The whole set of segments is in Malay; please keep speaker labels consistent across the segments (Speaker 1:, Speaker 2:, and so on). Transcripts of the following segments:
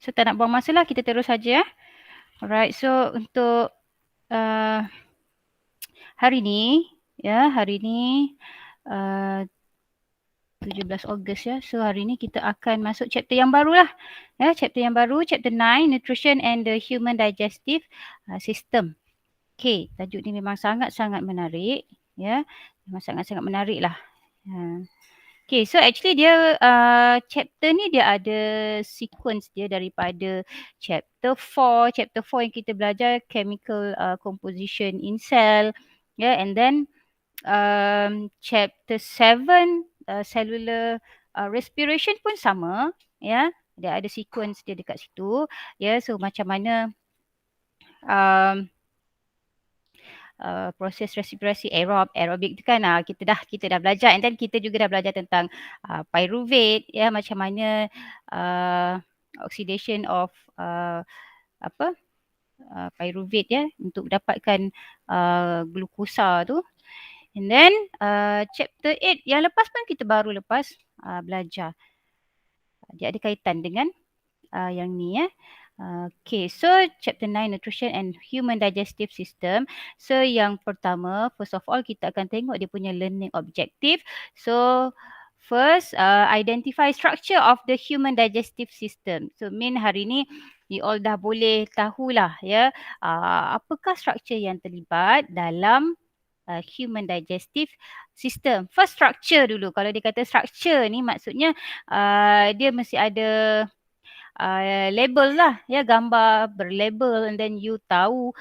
Speaker 1: So tak nak buang masa lah, kita terus saja. Alright, so untuk hari ni, uh, 17 Ogos ya. So hari ni kita akan masuk chapter yang baru lah. Ya, chapter yang baru, chapter 9, Nutrition and the Human Digestive System. Okay, tajuk ni memang sangat-sangat menarik. Ya, memang sangat-sangat menarik lah. Okay, so actually dia chapter ni dia ada sequence dia daripada chapter 4. Chapter 4 yang kita belajar chemical composition in cell. Yeah, and then chapter 7 cellular respiration pun sama. Ya, dia ada sequence dia dekat situ. Ya, so macam mana proses respirasi aerobik tu kan kita dah belajar, and then kita juga dah belajar tentang pyruvate ya, macam mana oxidation of pyruvate ya untuk dapatkan glukosa tu. And then chapter 8 yang lepas pun kita baru belajar. Dia ada kaitan dengan yang ni ya. Okay, so chapter 9 Nutrition and Human Digestive System. So yang pertama, first of all kita akan tengok dia punya learning objective. So first, identify structure of the human digestive system. So hari ni you all dah boleh tahulah ya, apakah struktur yang terlibat dalam human digestive system. First structure dulu. Kalau dia kata structure ni maksudnya dia mesti ada label lah ya, gambar berlabel, and then you tahu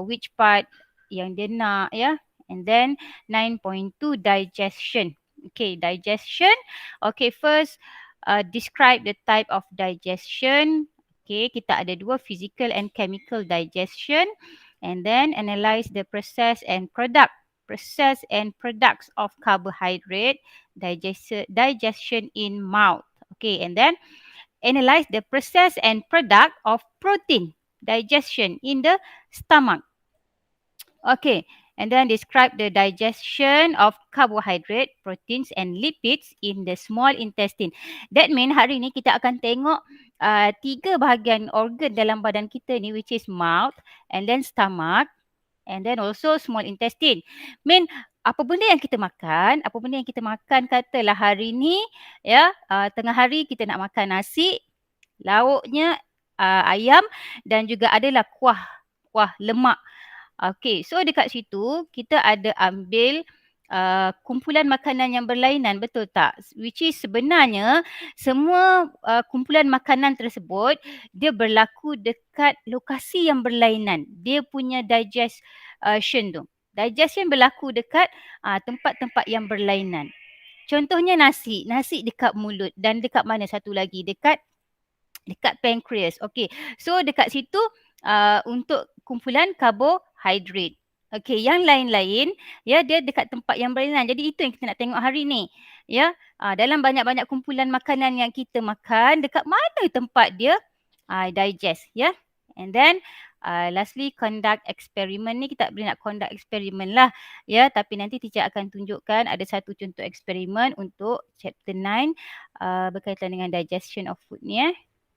Speaker 1: which part yang dia nak ya. And then 9.2 digestion. Okay, digestion. Okay, first describe the type of digestion. Okay, kita ada dua, physical and chemical digestion. And then analyze the process and products of carbohydrate digestion in mouth. Okay, and then analyze the process and product of protein digestion in the stomach. Okay, and then describe the digestion of carbohydrate, proteins and lipids in the small intestine. That means hari ni kita akan tengok 3 bahagian organ dalam badan kita ni, which is mouth, and then stomach, and then also small intestine. Apa benda yang kita makan, katalah hari ni ya, tengah hari kita nak makan nasi, lauknya ayam, dan juga adalah kuah lemak. Okay, so dekat situ kita ada ambil kumpulan makanan yang berlainan, betul tak? Which is sebenarnya semua kumpulan makanan tersebut dia berlaku dekat lokasi yang berlainan. Dia punya digestion tu. Digestion berlaku dekat tempat-tempat yang berlainan. Contohnya nasi dekat mulut, dan dekat mana satu lagi? Dekat pankreas. Okay, so dekat situ untuk kumpulan karbohidrat. Okay, yang lain-lain ya, dia dekat tempat yang berlainan. Jadi itu yang kita nak tengok hari ni. Ya, dalam banyak-banyak kumpulan makanan yang kita makan, dekat mana tempat dia digest ya. And then lastly, conduct experiment ni kita tak boleh nak conduct eksperimen lah ya, tapi nanti teacher akan tunjukkan ada satu contoh eksperimen untuk chapter 9 berkaitan dengan digestion of food ni ya.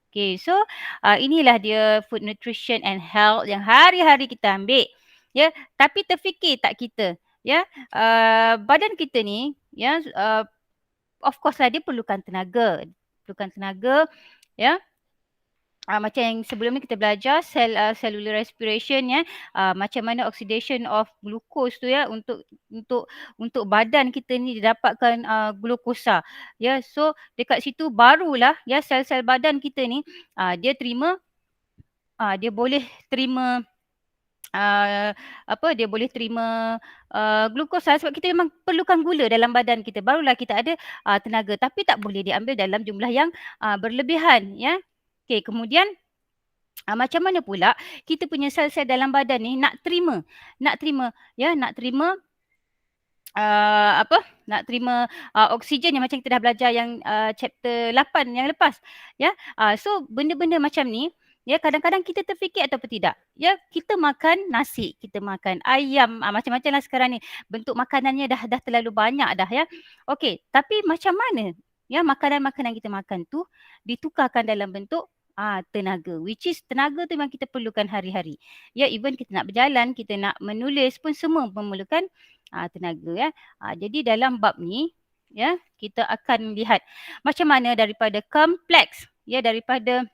Speaker 1: Okay, so inilah dia food nutrition and health yang hari-hari kita ambil. Ya, tapi terfikir tak kita, ya, badan kita ni, ya, of course lah dia perlukan tenaga, ya. Macam yang sebelum ni kita belajar cellular respiration ya, macam mana oxidation of glucose tu ya, untuk badan kita ni didapatkan glukosa ya. So dekat situ barulah ya sel-sel badan kita ni dia boleh terima glukosa, sebab kita memang perlukan gula dalam badan kita, barulah kita ada tenaga, tapi tak boleh diambil dalam jumlah yang berlebihan ya. Okey, kemudian macam mana pula kita punya sel-sel dalam badan ni nak terima oksigen yang macam kita dah belajar yang chapter 8 yang lepas ya. So benda-benda macam ni ya, kadang-kadang kita terfikir ataupun tidak. Ya, kita makan nasi, kita makan ayam, macam-macam lah sekarang ni. Bentuk makanannya dah terlalu banyak dah ya. Okey, tapi macam mana ya makanan-makanan kita makan tu ditukarkan dalam bentuk Tenaga. Which is tenaga tu memang kita perlukan hari-hari. Ya, even kita nak berjalan, kita nak menulis pun semua memerlukan tenaga ya. Jadi dalam bab ni ya, kita akan lihat macam mana daripada kompleks ya, daripada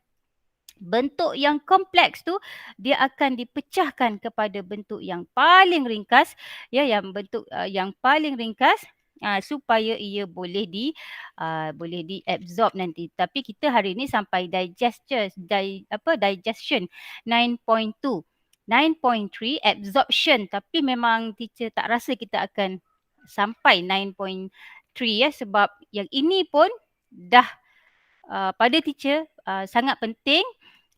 Speaker 1: bentuk yang kompleks tu dia akan dipecahkan kepada bentuk yang paling ringkas ya, yang bentuk yang paling ringkas supaya ia boleh diabsorb nanti. Tapi kita hari ini sampai digestion 9.2. 9.3 absorption, tapi memang teacher tak rasa kita akan sampai 9.3 ya, sebab yang ini pun dah pada teacher sangat penting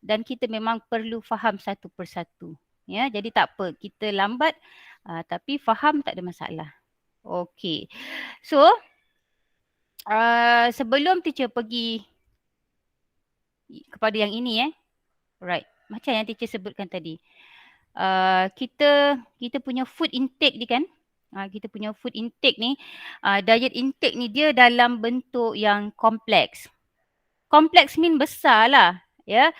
Speaker 1: dan kita memang perlu faham satu persatu. Ya, jadi tak apa, kita lambat tapi faham tak ada masalah. Okey. So, sebelum teacher pergi kepada yang ini right. Macam yang teacher sebutkan tadi. Kita punya food intake ni kan. Kita punya food intake ni, diet intake ni dia dalam bentuk yang kompleks. Kompleks mean besar lah. Ya,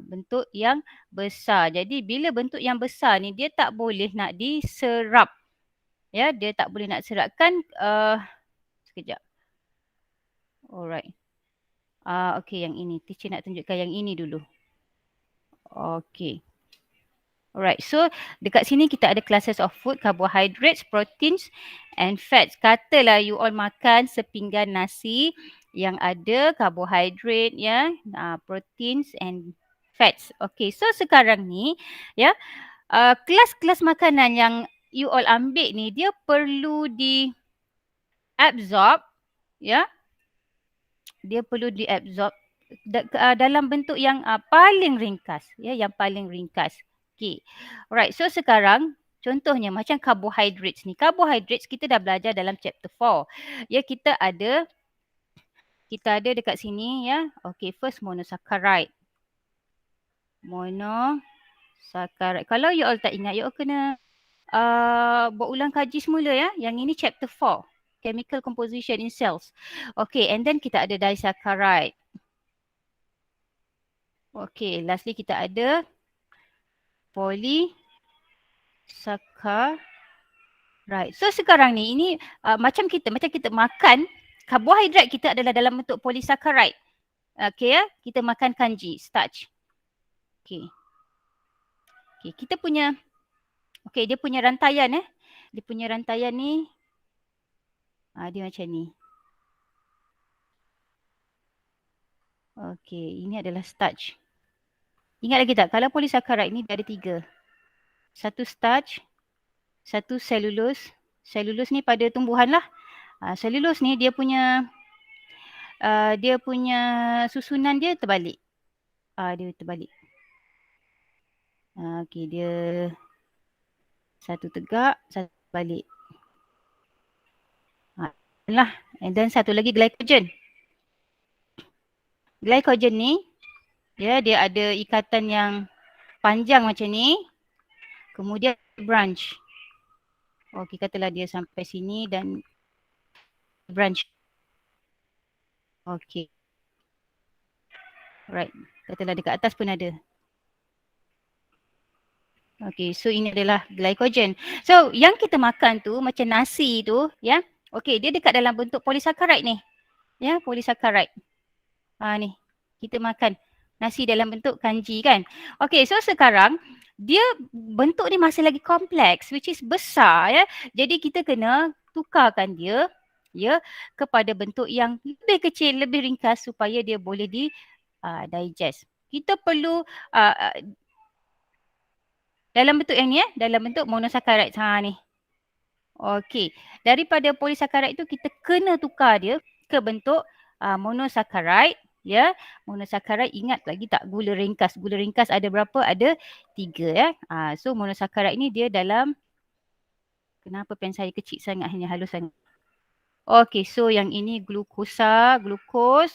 Speaker 1: bentuk yang besar. Jadi bila bentuk yang besar ni dia tak boleh nak diserap. Ya, dia tak boleh nak serapkan. Sekejap. Alright. Okay, yang ini. Teacher nak tunjukkan yang ini dulu. Okay. Alright, so dekat sini kita ada classes of food, carbohydrates, proteins and fats. Katalah you all makan sepinggan nasi yang ada carbohydrate ya, proteins and fats. Okay, so sekarang ni ya, kelas-kelas makanan yang you all ambil ni dia perlu diabsorb ya. Dia perlu diabsorb dalam bentuk yang paling ringkas ya, yang paling ringkas. Okay. Alright, so sekarang contohnya macam carbohydrates ni. Carbohydrates kita dah belajar dalam chapter 4. Ya, kita ada dekat sini ya. Okay, first monosaccharide. Monosaccharide. Kalau you all tak ingat, you all kena buat ulang kaji semula ya. Yang ini chapter 4. Chemical composition in cells. Okay, and then kita ada disaccharide. Okay, lastly kita ada polysaccharide. So sekarang ni ini macam kita makan, karbohidrat kita adalah dalam bentuk polysaccharide. Okay ya, kita makan kanji, starch. Okay. Okay, kita punya, okay, dia punya rantaian Dia punya rantaian ni, dia macam ni. Okay, ini adalah starch. Ingat lagi tak, kalau polysaccharide ni dia ada 3. Satu starch, satu selulose. Selulose ni pada tumbuhan lah. Selulose ni dia punya susunan dia terbalik. Dia terbalik. Okay, dia satu tegak, satu balik. Lah, and then satu lagi glycogen. Glycogen ni ya, dia ada ikatan yang panjang macam ni. Kemudian branch. Okey, katalah dia sampai sini dan branch. Okey. Right. Katalah dekat atas pun ada. Okey, so ini adalah glycogen. So, yang kita makan tu macam nasi tu ya. Okey, dia dekat dalam bentuk polysaccharide ni. Ya, polysaccharide. Ni. Kita makan nasi dalam bentuk kanji kan. Okey, so sekarang dia bentuk ni masih lagi kompleks, which is besar ya. Jadi kita kena tukarkan dia ya kepada bentuk yang lebih kecil, lebih ringkas supaya dia boleh digest. Kita perlu dalam bentuk yang ni dalam bentuk monosaccharide ni. Okey, daripada polysaccharide tu kita kena tukar dia ke bentuk monosaccharide. Ya, monosaccharide ingat lagi tak gula ringkas? Gula ringkas ada berapa? Ada 3 ya. So monosaccharide ni dia dalam, kenapa pen saya kecil sangat, hanya halus sangat. Okey, so yang ini glukosa, glukos.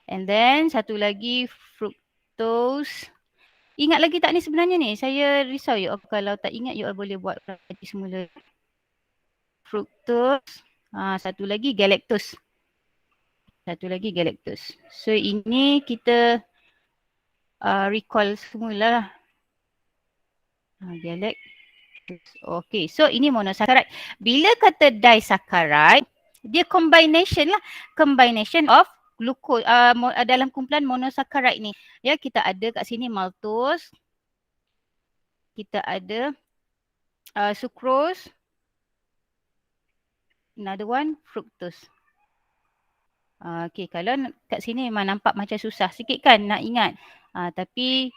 Speaker 1: And then satu lagi fructose. Ingat lagi tak ni sebenarnya ni? Saya risau you all, kalau tak ingat you all boleh buat lagi semula. Fructose. Satu lagi galactose. Satu lagi galactose. So ini kita recall semula lah. Galactose. Okay, so ini monosaccharide. Bila kata disaccharide, dia combination lah. Combination of glucose dalam kumpulan monosaccharide ni. Ya, kita ada kat sini maltose. Kita ada sucrose. Another one, fructose. Okay, kalau kat sini memang nampak macam susah sikit kan nak ingat. Tapi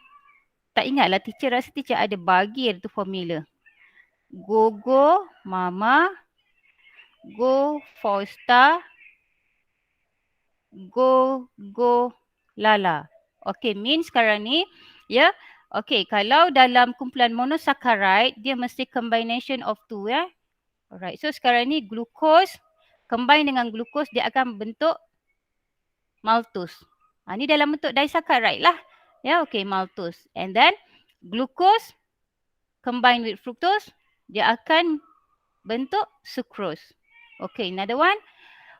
Speaker 1: tak ingatlah, teacher rasa teacher ada bagi tu formula. Gogo, mama, go, Fausta, go, lala. Okay, means sekarang ni, ya. Okay, kalau dalam kumpulan monosaccharide, dia mesti combination of two, ya. Alright, so sekarang ni glucose, combine dengan glucose, dia akan bentuk maltose. Ni dalam bentuk disaccharide lah. Ya, okay, maltose. And then glucose combine with fructose, dia akan bentuk sucrose. Okay, another one.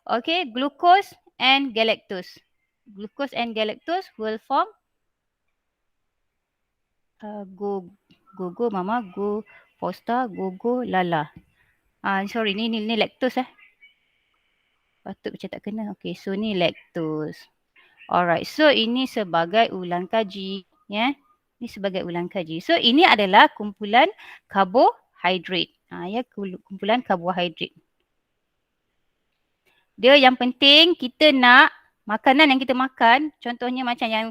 Speaker 1: Okay, glucose and galactose. Glucose and galactose will form go, mama, go, Fausta, go, lala. Sorry, ni lactose Patut macam tak kena. Okay, so ni lactose. Alright, so ini sebagai ulang kaji. Ya, ini sebagai ulang kaji. So ini adalah kumpulan karbohidrat. Ya, kumpulan karbohidrat. Dia yang penting kita nak makanan yang kita makan, contohnya macam yang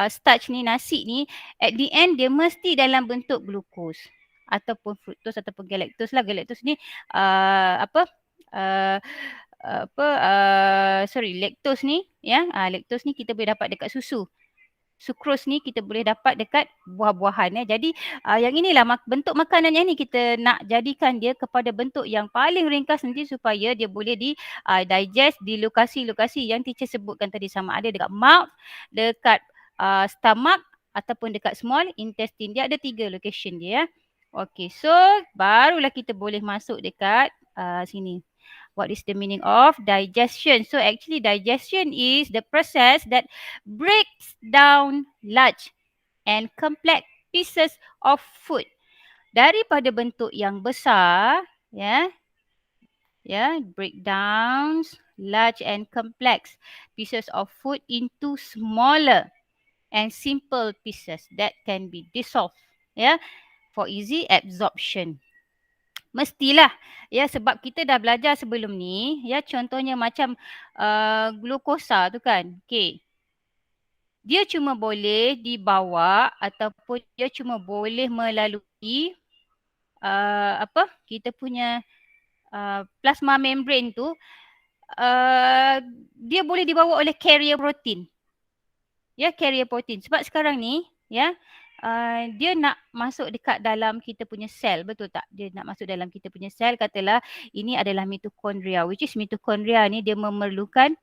Speaker 1: starch ni, nasi ni, at the end dia mesti dalam bentuk glukos ataupun fructose ataupun galactose lah. Galactose ni lactose ni, ya, lactose ni kita boleh dapat dekat susu. Sucrose ni kita boleh dapat dekat buah-buahan, ya. Jadi yang inilah bentuk makanan yang ni kita nak jadikan dia kepada bentuk yang paling ringkas nanti supaya dia boleh digest di lokasi-lokasi yang teacher sebutkan tadi, sama ada dekat mouth, dekat stomach ataupun dekat small intestine. Dia ada 3 location dia, ya. Okay, so barulah kita boleh masuk dekat sini. What is the meaning of digestion? So actually digestion is the process that breaks down large and complex pieces of food. Daripada bentuk yang besar, break down large and complex pieces of food into smaller and simple pieces that can be dissolved, for easy absorption. Mestilah, ya, sebab kita dah belajar sebelum ni, ya, contohnya macam glukosa tu kan. Okey. Dia cuma boleh dibawa ataupun dia cuma boleh melalui kita punya plasma membrane tu, dia boleh dibawa oleh carrier protein. Ya, carrier protein. Sebab sekarang ni, ya, dia nak masuk dekat dalam kita punya sel, betul tak? Dia nak masuk dalam kita punya sel, katalah ini adalah mitokondria, which is mitokondria ni dia memerlukan,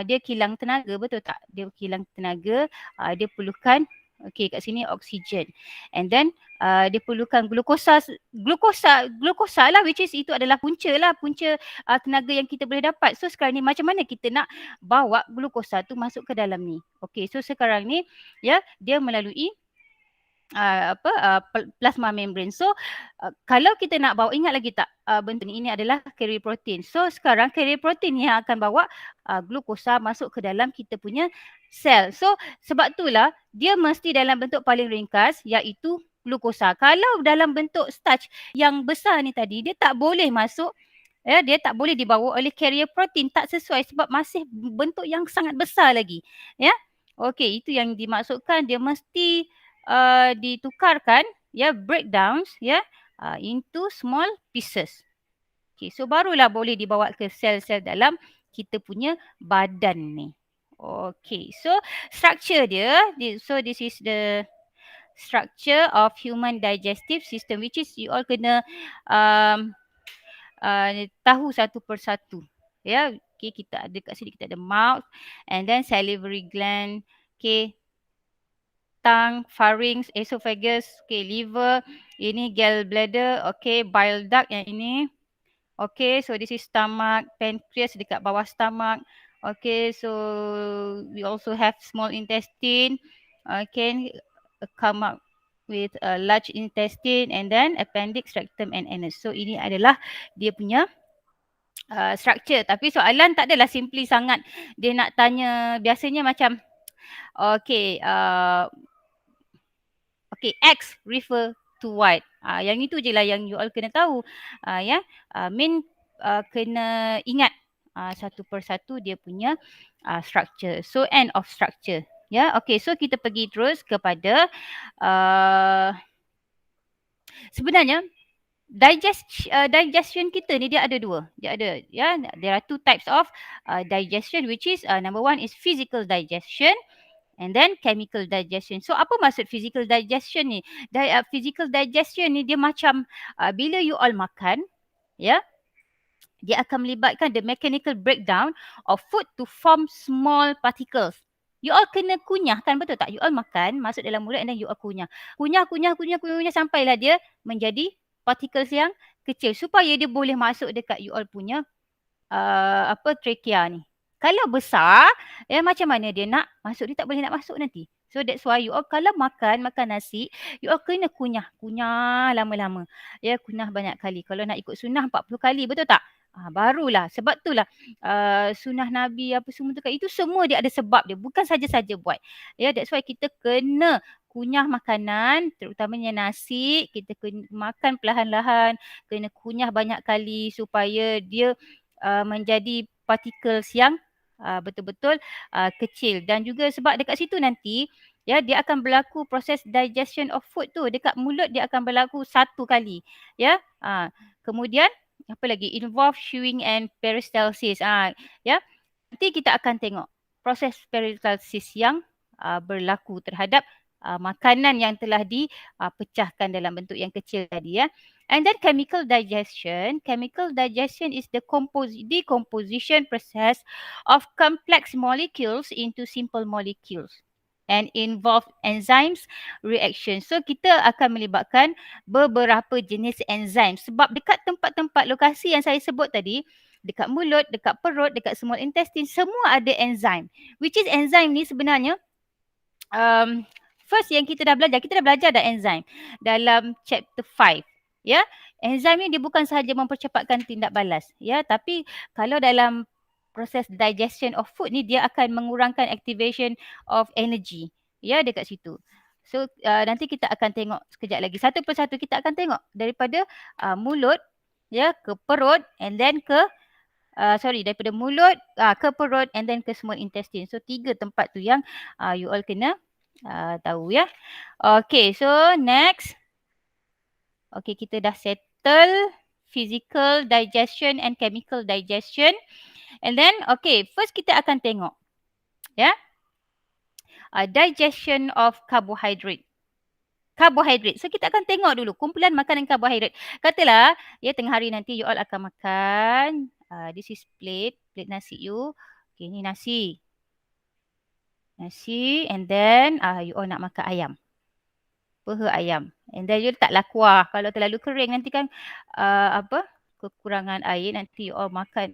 Speaker 1: dia kilang tenaga, betul tak? Dia kilang tenaga, dia perlukan, okay, kat sini oksigen. And then dia perlukan glukosa lah, which is itu adalah punca tenaga yang kita boleh dapat. So sekarang ni macam mana kita nak bawa glukosa tu masuk ke dalam ni? Okay, so sekarang ni, ya, dia melalui plasma membrane. So kalau kita nak bawa, ingat lagi tak bentuk ini adalah carrier protein. So sekarang carrier protein yang akan bawa glukosa masuk ke dalam kita punya sel. So sebab itulah dia mesti dalam bentuk paling ringkas, iaitu glukosa. Kalau dalam bentuk starch yang besar ni tadi, dia tak boleh masuk, ya, dia tak boleh dibawa oleh carrier protein, tak sesuai sebab masih bentuk yang sangat besar lagi, ya. Okey, itu yang dimaksudkan, dia mesti ditukarkan, ya, breakdowns, ya, into small pieces. Okay, so barulah boleh dibawa ke sel-sel dalam kita punya badan ni. Okay, so structure dia, so this is the structure of human digestive system, which is you all kena tahu satu persatu. Ya, okay, kita ada kat sini, kita ada mouth, and then salivary gland, okay, tongue, pharynx, esophagus, okay, liver, ini gallbladder, okay, bile duct yang ini. Okay, so this is stomach, pancreas dekat bawah stomach. Okay, so we also have small intestine. Can come up with a large intestine and then appendix, rectum and anus. So ini adalah dia punya structure. Tapi soalan tak adalah simply sangat. Dia nak tanya biasanya macam okay, okay, X refer to what. Yang itu je lah yang you all kena tahu. Ya, main kena ingat satu persatu dia punya structure. So end of structure. Ya, okay. So kita pergi terus kepada sebenarnya digestion kita ni dia ada dua. Dia ada, ya, there are two types of digestion, which is number one is physical digestion and then chemical digestion. So apa maksud physical digestion ni? Physical digestion ni dia macam bila you all makan, ya, dia akan melibatkan the mechanical breakdown of food to form small particles. You all kena kunyah kan, betul tak? You all makan, masuk dalam mulut and then you all kunyah. Kunyah sampailah dia menjadi particles yang kecil supaya dia boleh masuk dekat you all punya trachea ni. Kalau besar, macam mana dia nak masuk? Dia tak boleh nak masuk nanti. So that's why you all kalau makan nasi, you all kena kunyah lama-lama. Ya, kunyah banyak kali. Kalau nak ikut sunnah 40 kali, betul tak? Barulah. Sebab itulah sunnah Nabi apa semua tu, itu semua dia ada sebab dia. Bukan saja-saja buat. Ya, that's why kita kena kunyah makanan, terutamanya nasi. Kita kena makan perlahan-lahan. Kena kunyah banyak kali supaya dia menjadi particles yang betul-betul kecil. Dan juga sebab dekat situ nanti, ya, dia akan berlaku proses digestion of food tu. Dekat mulut dia akan berlaku satu kali. Ya, kemudian apa lagi? Involve chewing and peristalsis. Ya, nanti kita akan tengok proses peristalsis yang berlaku terhadap makanan yang telah dipecahkan dalam bentuk yang kecil tadi, ya. And then chemical digestion. Chemical digestion is the decomposition process of complex molecules into simple molecules and involve enzymes reaction. So kita akan melibatkan beberapa jenis enzim sebab dekat tempat-tempat lokasi yang saya sebut tadi, dekat mulut, dekat perut, dekat small intestine, semua ada enzim. Which is enzim ni sebenarnya first yang kita dah belajar dah enzim dalam chapter 5. Ya, enzim ni dia bukan sahaja mempercepatkan tindak balas, ya, tapi kalau dalam proses digestion of food ni dia akan mengurangkan activation of energy, ya, dekat situ. So nanti kita akan tengok sekejap lagi. Satu persatu kita akan tengok daripada mulut, ya, ke perut and then ke daripada mulut ke perut and then ke small intestine. So 3 tempat tu yang you all kena tahu, ya. Okay, so next. Okay, kita dah settle physical digestion and chemical digestion. And then, okay, first kita akan tengok, ya, digestion of carbohydrate. Karbohidrat. So kita akan tengok dulu kumpulan makanan karbohidrat. Katalah, ya, tengah hari nanti you all akan makan. This is plate nasi you. Okay, ni nasi. Nasi and then you all nak makan ayam. Peha ayam. And then you letaklah kuah. Kalau terlalu kering nanti kan kekurangan air, nanti you all makan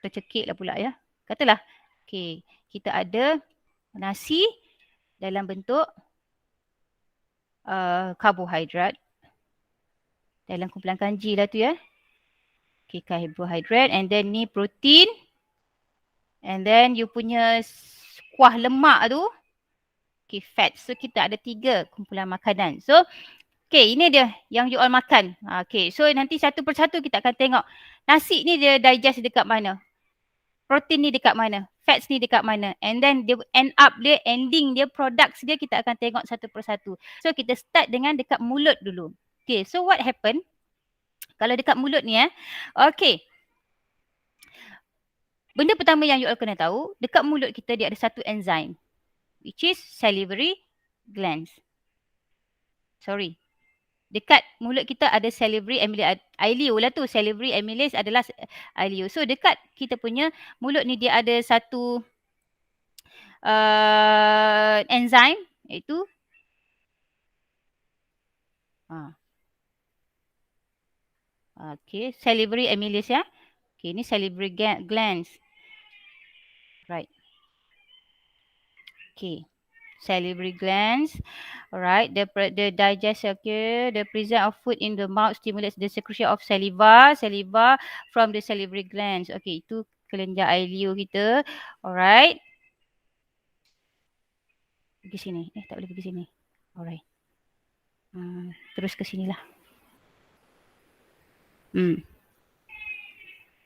Speaker 1: tercekik lah pula, ya. Katalah, okay, kita ada nasi dalam bentuk karbohidrat. Dalam kumpulan kanji lah tu, ya. Okay, karbohidrat and then ni protein. And then you punya kuah lemak tu, okay, fat. So kita ada 3 kumpulan makanan. So okay, ini dia yang you all makan. Okay, so nanti satu persatu kita akan tengok nasi ni dia digest dekat mana, protein ni dekat mana, fats ni dekat mana, and then dia ending dia, products dia kita akan tengok satu persatu. So kita start dengan dekat mulut dulu. Okay, so what happen kalau dekat mulut ni, okay, benda pertama yang you all kena tahu, dekat mulut kita dia ada satu enzim, which is salivary glands. Dekat mulut kita ada salivary amylase, ileo lah tu. Salivary amylase adalah ileo. So dekat kita punya mulut ni dia ada satu enzim, iaitu okay, salivary amylase, ya. Okay, ni salivary glands. Right. Okay. Salivary glands. Alright, the digest, okay, the presence of food in the mouth stimulates the secretion of saliva from the salivary glands. Okay, itu kelenjar air liur kita. Alright. Pergi sini. Tak boleh pergi sini. Alright. Terus ke sinilah.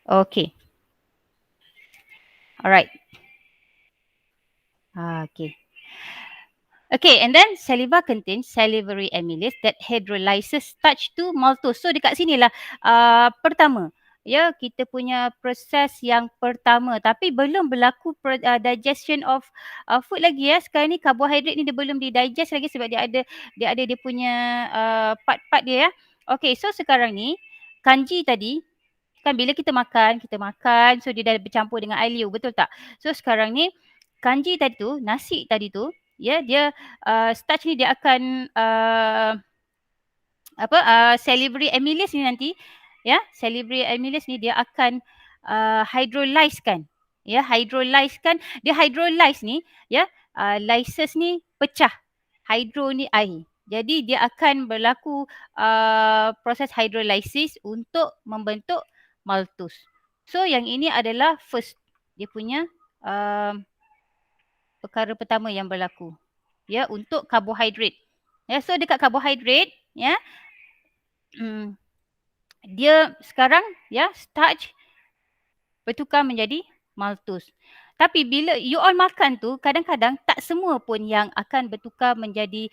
Speaker 1: Okay. Alright. Okay. Okay, and then saliva contains salivary amylase that hydrolyzes starch to maltose. So dekat sinilah pertama. Ya, kita punya proses yang pertama, tapi belum berlaku digestion of food lagi ya. Sekarang ni karbohidrat ni dia belum digest lagi sebab dia ada dia punya part-part dia ya. Okay, so sekarang ni kanji tadi kan bila kita makan so dia dah bercampur dengan air liur, betul tak? So sekarang ni kanji tadi tu, nasi tadi tu, ya, dia starch ni dia akan salivary amylase ni nanti, ya, salivary amylase ni dia akan hydrolyzekan. Ya, dia hydrolyze ni, ya, lysis ni pecah. Hydro ni air. Jadi dia akan berlaku proses hydrolysis untuk membentuk maltose. So yang ini adalah first, dia punya perkara pertama yang berlaku. Ya, untuk karbohidrat. Ya, so dekat karbohidrat, ya, dia sekarang, ya, starch bertukar menjadi maltose. Tapi bila you all makan tu, kadang-kadang tak semua pun yang akan bertukar menjadi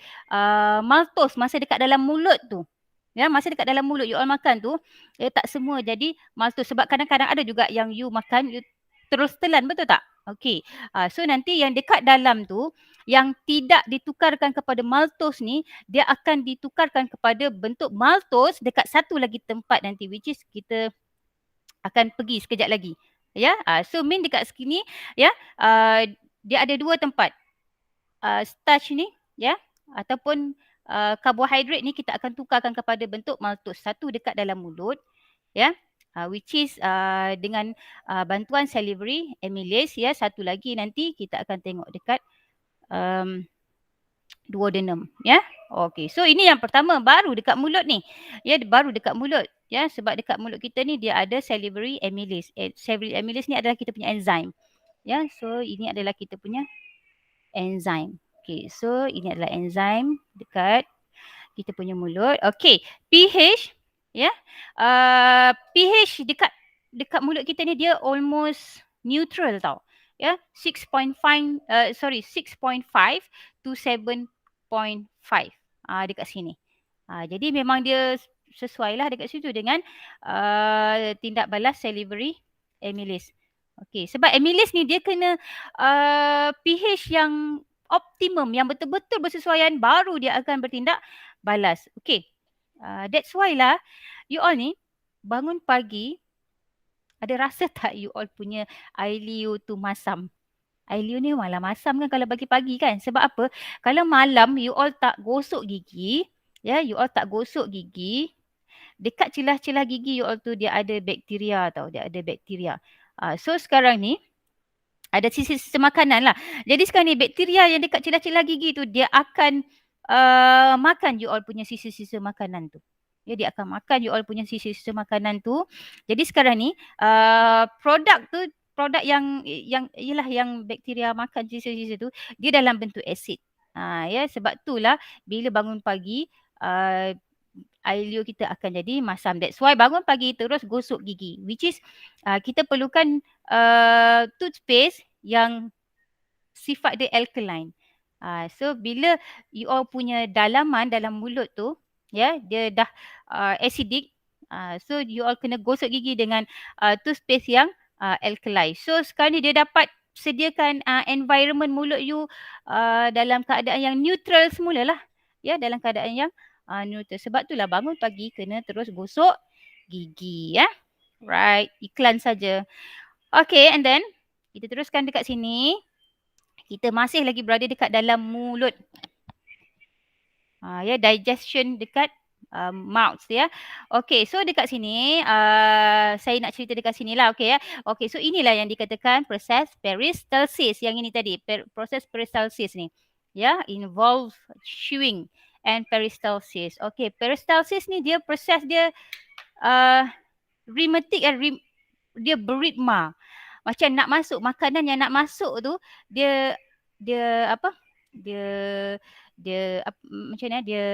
Speaker 1: maltose masa dekat dalam mulut tu. Ya, masa dekat dalam mulut you all makan tu, tak semua jadi maltose. Sebab kadang-kadang ada juga yang you makan, you terus telan, betul tak? Okey. So nanti yang dekat dalam tu, yang tidak ditukarkan kepada maltose ni, dia akan ditukarkan kepada bentuk maltose dekat satu lagi tempat nanti, which is kita akan pergi sekejap lagi. Ya, so Min dekat sini, ya, dia ada dua tempat. Starch ni, ya, ataupun karbohidrat ni kita akan tukarkan kepada bentuk maltose. Satu dekat dalam mulut, ya, which is dengan bantuan salivary amylase, ya. Satu lagi nanti kita akan tengok dekat duodenum, ya. Okey, so ini yang pertama, baru dekat mulut ni. Ya, baru dekat mulut. Ya, sebab dekat mulut kita ni dia ada salivary amylase. Salivary amylase ni adalah kita punya enzim. Ya, so ini adalah kita punya enzim. Okey, so ini adalah enzim dekat kita punya mulut. Okey, pH, ya. pH dekat mulut kita ni dia almost neutral tau. Ya, 6.5 to 7.5 dekat sini. Jadi memang dia sesuai lah dekat situ dengan tindak balas salivary amylase. Okey, sebab amylase ni dia kena pH yang optimum, yang betul-betul bersesuaian, baru dia akan bertindak balas. Okey. That's why lah you all ni bangun pagi ada rasa tak you all punya air liur tu masam? Air liur ni malah masam kan kalau pagi-pagi kan? Sebab apa? Kalau malam you all tak gosok gigi, ya, you all tak gosok gigi, dekat celah-celah gigi you all tu dia ada bakteria tau, dia ada bakteria. So sekarang ni ada sisa-sisa makanan lah. Jadi sekarang ni bakteria yang dekat celah-celah gigi tu dia akan makan you all punya sisa-sisa makanan tu. Ya, dia akan makan you all punya sisa-sisa makanan tu. Jadi sekarang ni produk yang ialah yang bakteria makan sisa-sisa tu, dia dalam bentuk asid. Ya, sebab itulah bila bangun pagi air liur kita akan jadi masam. That's why bangun pagi terus gosok gigi, which is kita perlukan toothpaste yang sifat dia alkaline. So bila you all punya dalaman dalam mulut tu, ya, dia dah acidic, so you all kena gosok gigi dengan toothpaste yang alkaline. So sekarang ni dia dapat sediakan environment mulut you dalam keadaan yang neutral semula lah. Ya, dalam keadaan yang neutral. Sebab itulah bangun pagi kena terus gosok gigi, ya. Right, iklan saja. Okay, and then kita teruskan dekat sini. Kita masih lagi berada dekat dalam mulut. Ya, digestion dekat mouth ya. Okey, so dekat sini saya nak cerita dekat sini lah, okey ya. Okey, so inilah yang dikatakan proses peristalsis yang ini tadi, proses peristalsis ni. Ya, involve chewing and peristalsis. Okey, peristalsis ni dia proses dia uh, rheumatic dia beritma. Macam nak masuk makanan yang nak masuk tu dia dia apa? Dia macam mana dia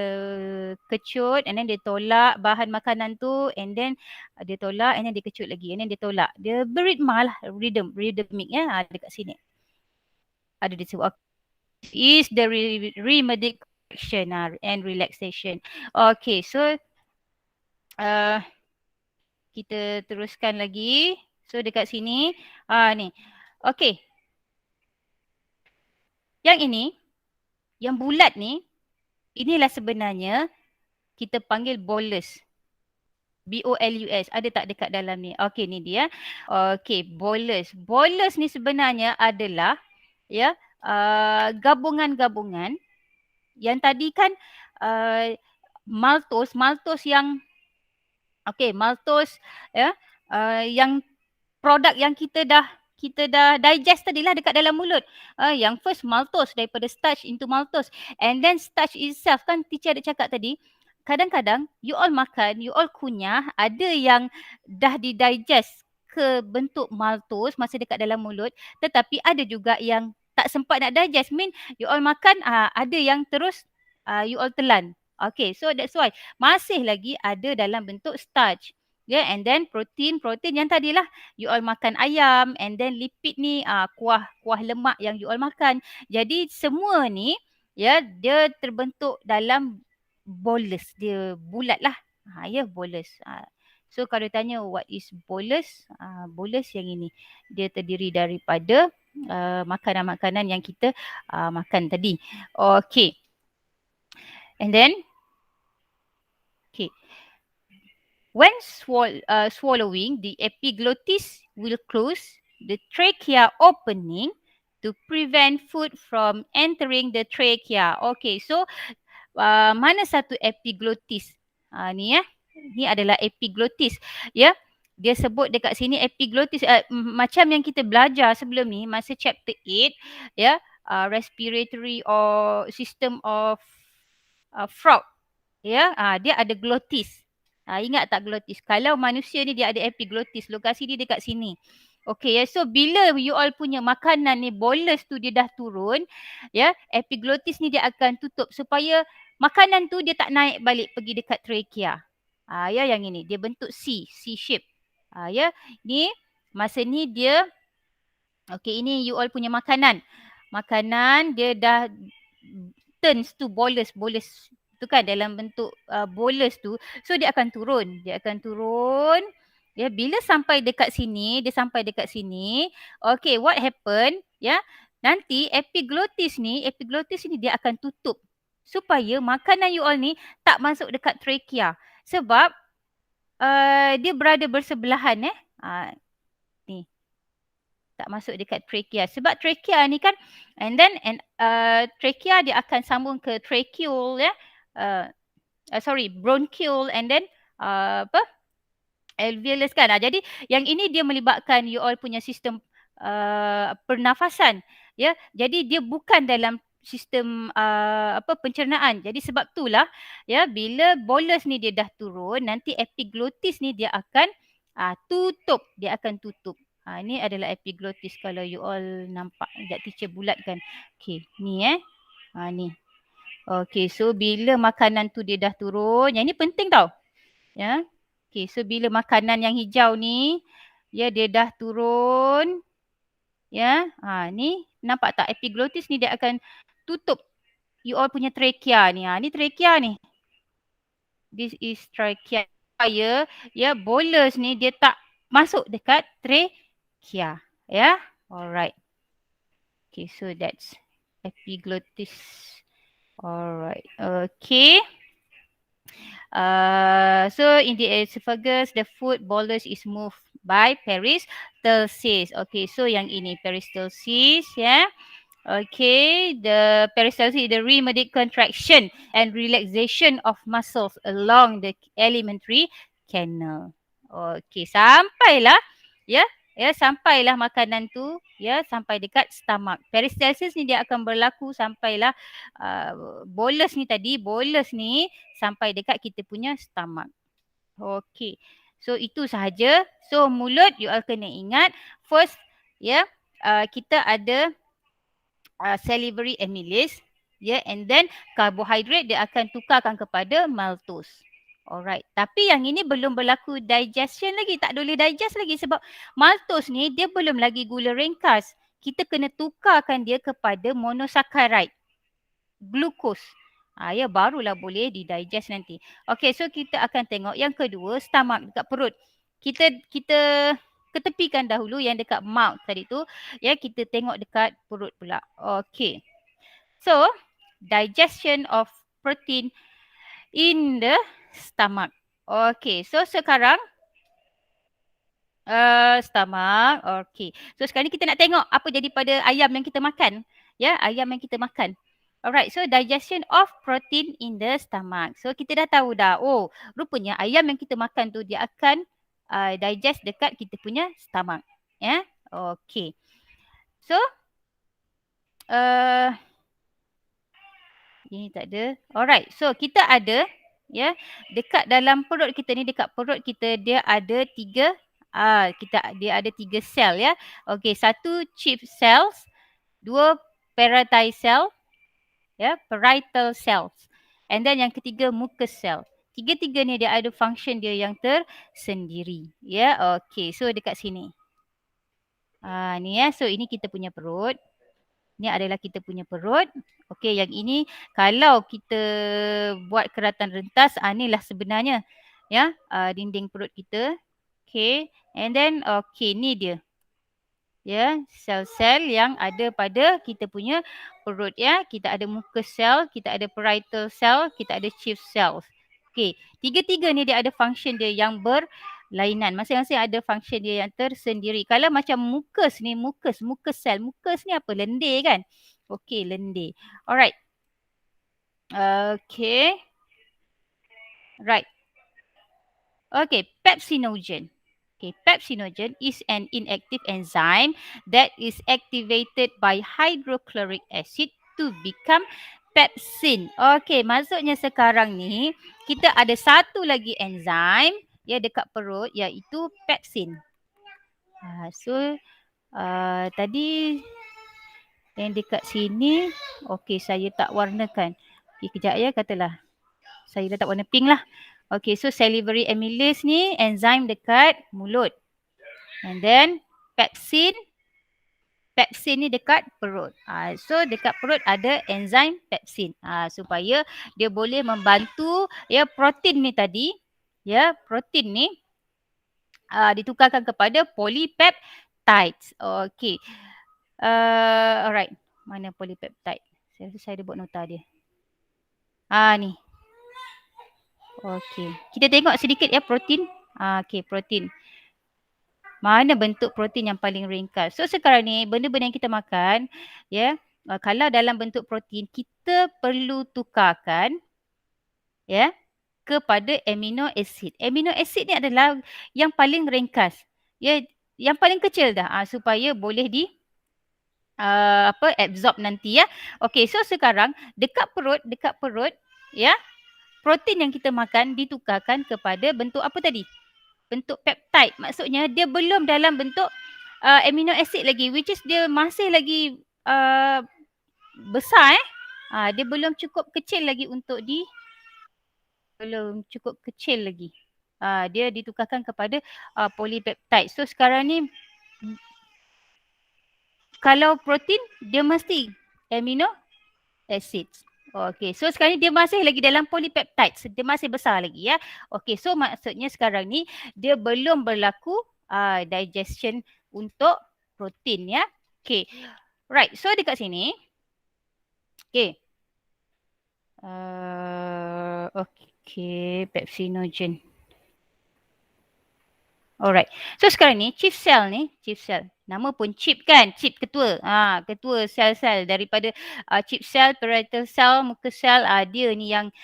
Speaker 1: kecut and then dia tolak bahan makanan tu and then dia tolak and then dia kecut lagi and then dia tolak. Dia beritma lah, rhythmic ya dekat sini. Ada disebut is the rhythmic action and relaxation. Okay, so kita teruskan lagi. So dekat sini ni. Okay. Yang ini, yang bulat ni, inilah sebenarnya kita panggil bolus. B-O-L-U-S. Ada tak dekat dalam ni? Okey, ni dia. Okey, bolus. Bolus ni sebenarnya adalah ya gabungan-gabungan yang tadi kan maltos yang maltos ya yang produk yang kita dah digest tadilah dekat dalam mulut. Yang first maltose daripada starch into maltose. And then starch itself kan teacher ada cakap tadi. Kadang-kadang you all makan, you all kunyah, ada yang dah didigest ke bentuk maltose masa dekat dalam mulut. Tetapi ada juga yang tak sempat nak digest. Mean you all makan, ada yang terus you all telan. Okay, so that's why masih lagi ada dalam bentuk starch. Yeah, and then protein yang tadilah you all makan ayam and then lipid ni kuah lemak yang you all makan. Jadi semua ni ya dia terbentuk dalam bolus. Dia bulat lah. Bolus. So kalau tanya what is bolus? Bolus yang ini. Dia terdiri daripada makanan-makanan yang kita makan tadi. Okay. And then when swallowing, the epiglottis will close the trachea opening to prevent food from entering the trachea. Okay, so mana satu epiglottis? Ni ya. Ni adalah epiglottis. Ya. Dia sebut dekat sini epiglottis macam yang kita belajar sebelum ni masa chapter 8 ya, respiratory or system of frog. Ya, dia ada glottis. Ingat tak glottis? Kalau manusia ni dia ada epiglottis, lokasi dia dekat sini. Okay, ya. So bila you all punya makanan ni bolus tu dia dah turun, ya, epiglottis ni dia akan tutup supaya makanan tu dia tak naik balik pergi dekat trachea. Ya, yang ini dia bentuk C shape. Ya, ni masa ni dia okay, ini you all punya makanan. Makanan dia dah turns to bolus tu kan dalam bentuk bolus tu. So dia akan turun. Ya, bila sampai dekat sini, okay, what happen? Ya, nanti epiglottis ni dia akan tutup supaya makanan you all ni tak masuk dekat trachea. Sebab dia berada bersebelahan ni. Tak masuk dekat trachea. Sebab trachea ni kan trachea dia akan sambung ke tracheal ya. Bronchial and then alveolus kan. Jadi yang ini dia melibatkan you all punya sistem pernafasan ya. Jadi dia bukan dalam sistem pencernaan. Jadi sebab itulah ya bila bolus ni dia dah turun, nanti epiglottis ni dia akan tutup. Ini adalah epiglottis kalau you all nampak. Sekejap teacher bulatkan. Okay, ni ni. Okay, so bila makanan tu dia dah turun, yang ni penting tau. Ya. Okay, so bila makanan yang hijau ni, ya dia dah turun. Ya, ni nampak tak epiglottis ni dia akan tutup you all punya trachea ni. Ni trachea ni. This is trachea. Ya, bolus ni dia tak masuk dekat trachea. Ya, alright. Okay, so that's epiglottis. Alright, okay. So in the esophagus, the food bolus is moved by peristalsis. Okay, so yang ini peristalsis, ya. Okay, the peristalsis, the rheumatic contraction and relaxation of muscles along the alimentary canal. Okay, sampailah ya, sampailah makanan tu ya sampai dekat stomach. Peristalsis ni dia akan berlaku sampailah bolus ni tadi, bolus ni sampai dekat kita punya stomach. Okay. So itu sahaja. So mulut you all kena ingat first ya, kita ada salivary amylase, and then carbohydrate dia akan tukarkan kepada maltose. Alright. Tapi yang ini belum berlaku digestion lagi, tak boleh digest lagi sebab maltose ni dia belum lagi gula ringkas. Kita kena tukarkan dia kepada monosaccharide, glukos. Ya, barulah boleh didigest nanti. Okay, so kita akan tengok yang kedua, stomach dekat perut. Kita ketepikan dahulu yang dekat mouth tadi tu. Ya, kita tengok dekat perut pula. Okay. So, digestion of protein in the stomach. Okay, so sekarang stomach. Okay. So sekarang ni kita nak tengok apa jadi pada ayam yang kita makan. Ya, ayam yang kita makan. Alright, so digestion of protein in the stomach. So kita dah tahu dah, oh rupanya ayam yang kita makan tu dia akan digest dekat kita punya stomach. Ya, okay. So, ini tak ada. Alright, so kita ada, ya, dekat dalam perut kita ni, dekat perut kita dia ada tiga, dia ada tiga sel ya. Okay, satu chief cells, dua parietal cell, ya, parietal cells. And then yang ketiga mucous cell. Tiga-tiga ni dia ada function dia yang tersendiri. Ya, okay. So dekat sini. Ni ya. So ini kita punya perut. Ini adalah kita punya perut. Okey, yang ini kalau kita buat keratan rentas, inilah sebenarnya ya, dinding perut kita. Okey, and then okey, ni dia. Ya, sel-sel yang ada pada kita punya perut ya. Kita ada mucous cell, kita ada parietal cell, kita ada chief cells. Okey, tiga-tiga ni dia ada function dia yang berlainan. Masing-masing ada function dia yang tersendiri. Kalau macam mucus ni, mucus cell. Mucus ni apa? Lendir kan? Okey, lendir. Alright. Okay. Right. Okay, pepsinogen. Okay, pepsinogen is an inactive enzyme that is activated by hydrochloric acid to become pepsin. Okay, maksudnya sekarang ni kita ada satu lagi enzim ya dekat perut iaitu pepsin. So tadi yang dekat sini, okay, saya tak warnakan. Okay, kejap ya, katalah. Saya dah tak warna pink lah. Okay, so salivary amylase ni enzim dekat mulut. And then pepsin ni dekat perut. So dekat perut ada enzim pepsin. Supaya dia boleh membantu ya protein ni tadi. Ya, protein ni ditukarkan kepada polypeptides. Okay. Alright. Mana polypeptide? Saya rasa saya ada buat nota dia. Ni. Okey. Kita tengok sedikit ya protein. Okey, protein. Mana bentuk protein yang paling ringkas? So sekarang ni benda-benda yang kita makan ya, kalau dalam bentuk protein kita perlu tukarkan ya kepada amino acid. Amino acid ni adalah yang paling ringkas. Ya, yang paling kecil dah supaya boleh di absorb nanti ya. Okey, so sekarang dekat perut ya, protein yang kita makan ditukarkan kepada bentuk apa tadi? Bentuk peptide. Maksudnya dia belum dalam bentuk amino acid lagi, which is dia masih lagi besar dia belum cukup kecil lagi untuk belum cukup kecil lagi. Dia ditukarkan kepada polypeptide. So sekarang ni kalau protein dia mesti amino acids. Okey, so sekarang ni dia masih lagi dalam polypeptides. Dia masih besar lagi ya. Okey, so maksudnya sekarang ni dia belum berlaku digestion untuk protein ya. Okey. Right, so dekat sini. Okey. Okey, pepsinogen. Alright. So sekarang ni chief cell ni, chief cell. Nama pun chief kan? Chief ketua. Ketua sel-sel daripada chief cell, parietal cell, mucous cell. Dia ni yang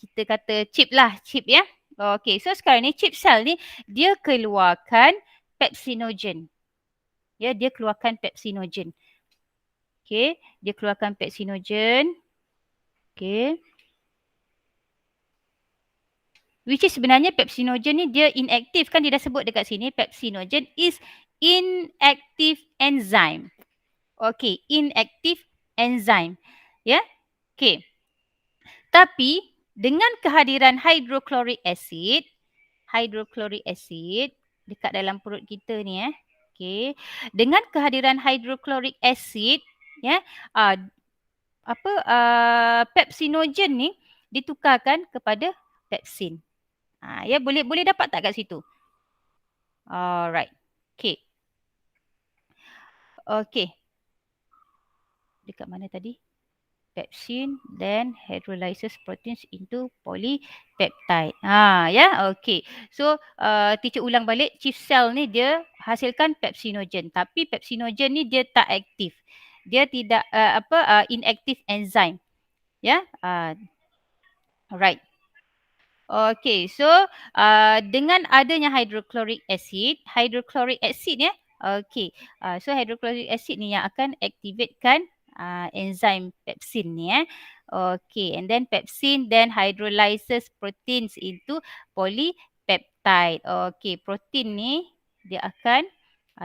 Speaker 1: kita kata chip lah, chip ya. Okey, so sekarang ni chip cell ni dia keluarkan pepsinogen. Ya, dia keluarkan pepsinogen. Okey, dia keluarkan pepsinogen. Okey. Which is sebenarnya pepsinogen ni dia inaktif kan, dia dah sebut dekat sini pepsinogen is inactive enzyme. Okey, inactive enzyme. Ya. Okey. Tapi dengan kehadiran hydrochloric acid dekat dalam perut kita ni okey, dengan kehadiran hydrochloric acid ya, pepsinogen ni ditukarkan kepada pepsin. Ya, boleh dapat tak kat situ? Alright. Okey. Okey. Dekat mana tadi? Pepsin, then hydrolyzes proteins into polypeptide. Ya, okey. So, teacher ulang balik, chief cell ni dia hasilkan pepsinogen. Tapi pepsinogen ni dia tak aktif. Dia tidak inactive enzyme. Ya. Alright. Okey, so dengan adanya hydrochloric acid ya. Okey. So hydrochloric acid ni yang akan activatekan enzim pepsin ni Okey, and then pepsin then hydrolyzes proteins into polypeptide. Okey, protein ni dia akan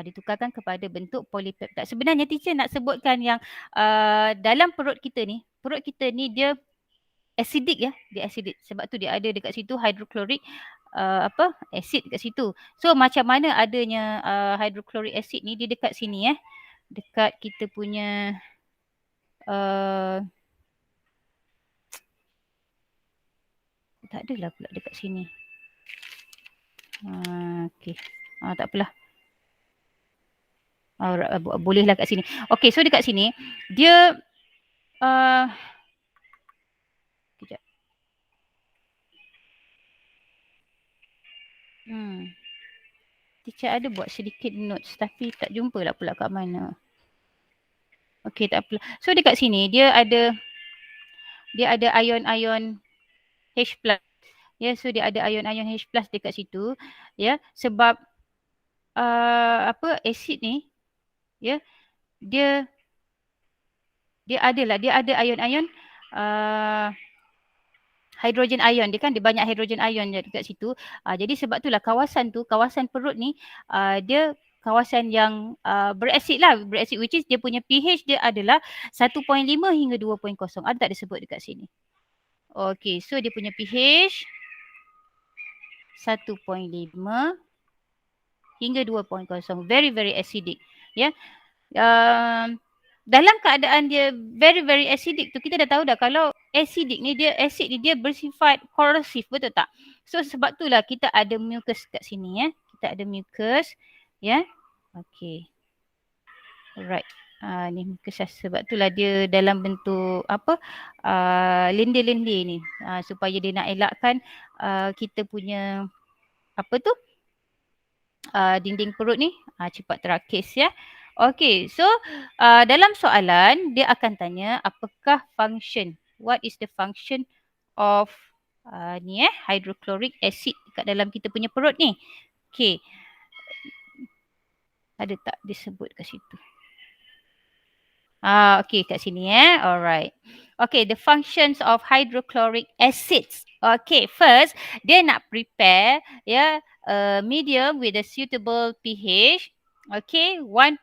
Speaker 1: ditukarkan kepada bentuk polypeptide. Sebenarnya teacher nak sebutkan yang dalam perut kita ni dia acidic ya, dia acidic. Sebab tu dia ada dekat situ hydrochloric acid dekat situ. So macam mana adanya hydrochloric acid ni dia dekat sini dekat kita punya tak adalah pula dekat sini. Okey. Tak apalah. Bolehlah kat sini. Okey, so dekat sini dia kejap. Teacher ada buat sedikit notes tapi tak jumpa lah pula kat mana. Okey, tak apalah. So dekat sini dia ada ion-ion H+. Ya, so dia ada ion-ion H+ dekat situ. Ya, sebab asid ni ya, dia ada ion-ion hidrogen ion dia kan, dia banyak hidrogen ion dekat situ. Jadi sebab itulah kawasan perut ni dia kawasan yang berasid which is dia punya pH dia adalah 1.5 hingga 2.0. Ada tak disebut dekat sini? Okey, so dia punya pH 1.5 hingga 2.0. Very, very acidic. Ya. Dalam keadaan dia very, very acidic tu, kita dah tahu dah kalau acid ni dia bersifat corrosive, betul tak? So sebab itulah kita ada mucus kat sini Kita ada mucus. Ya. Okey. Alright. Ni mucus sebab itulah dia dalam bentuk lendir-lendir ni. Supaya dia nak elakkan kita punya dinding perut ni cepat terakis ya. Okey, so dalam soalan dia akan tanya apakah function, what is the function of hydrochloric acid kat dalam kita punya perut ni. Okey. Ada tak disebut kat situ? Okey, kat sini Alright. Okay, the functions of hydrochloric acids. Okay, first dia nak prepare a medium with a suitable pH. Okay, 1.5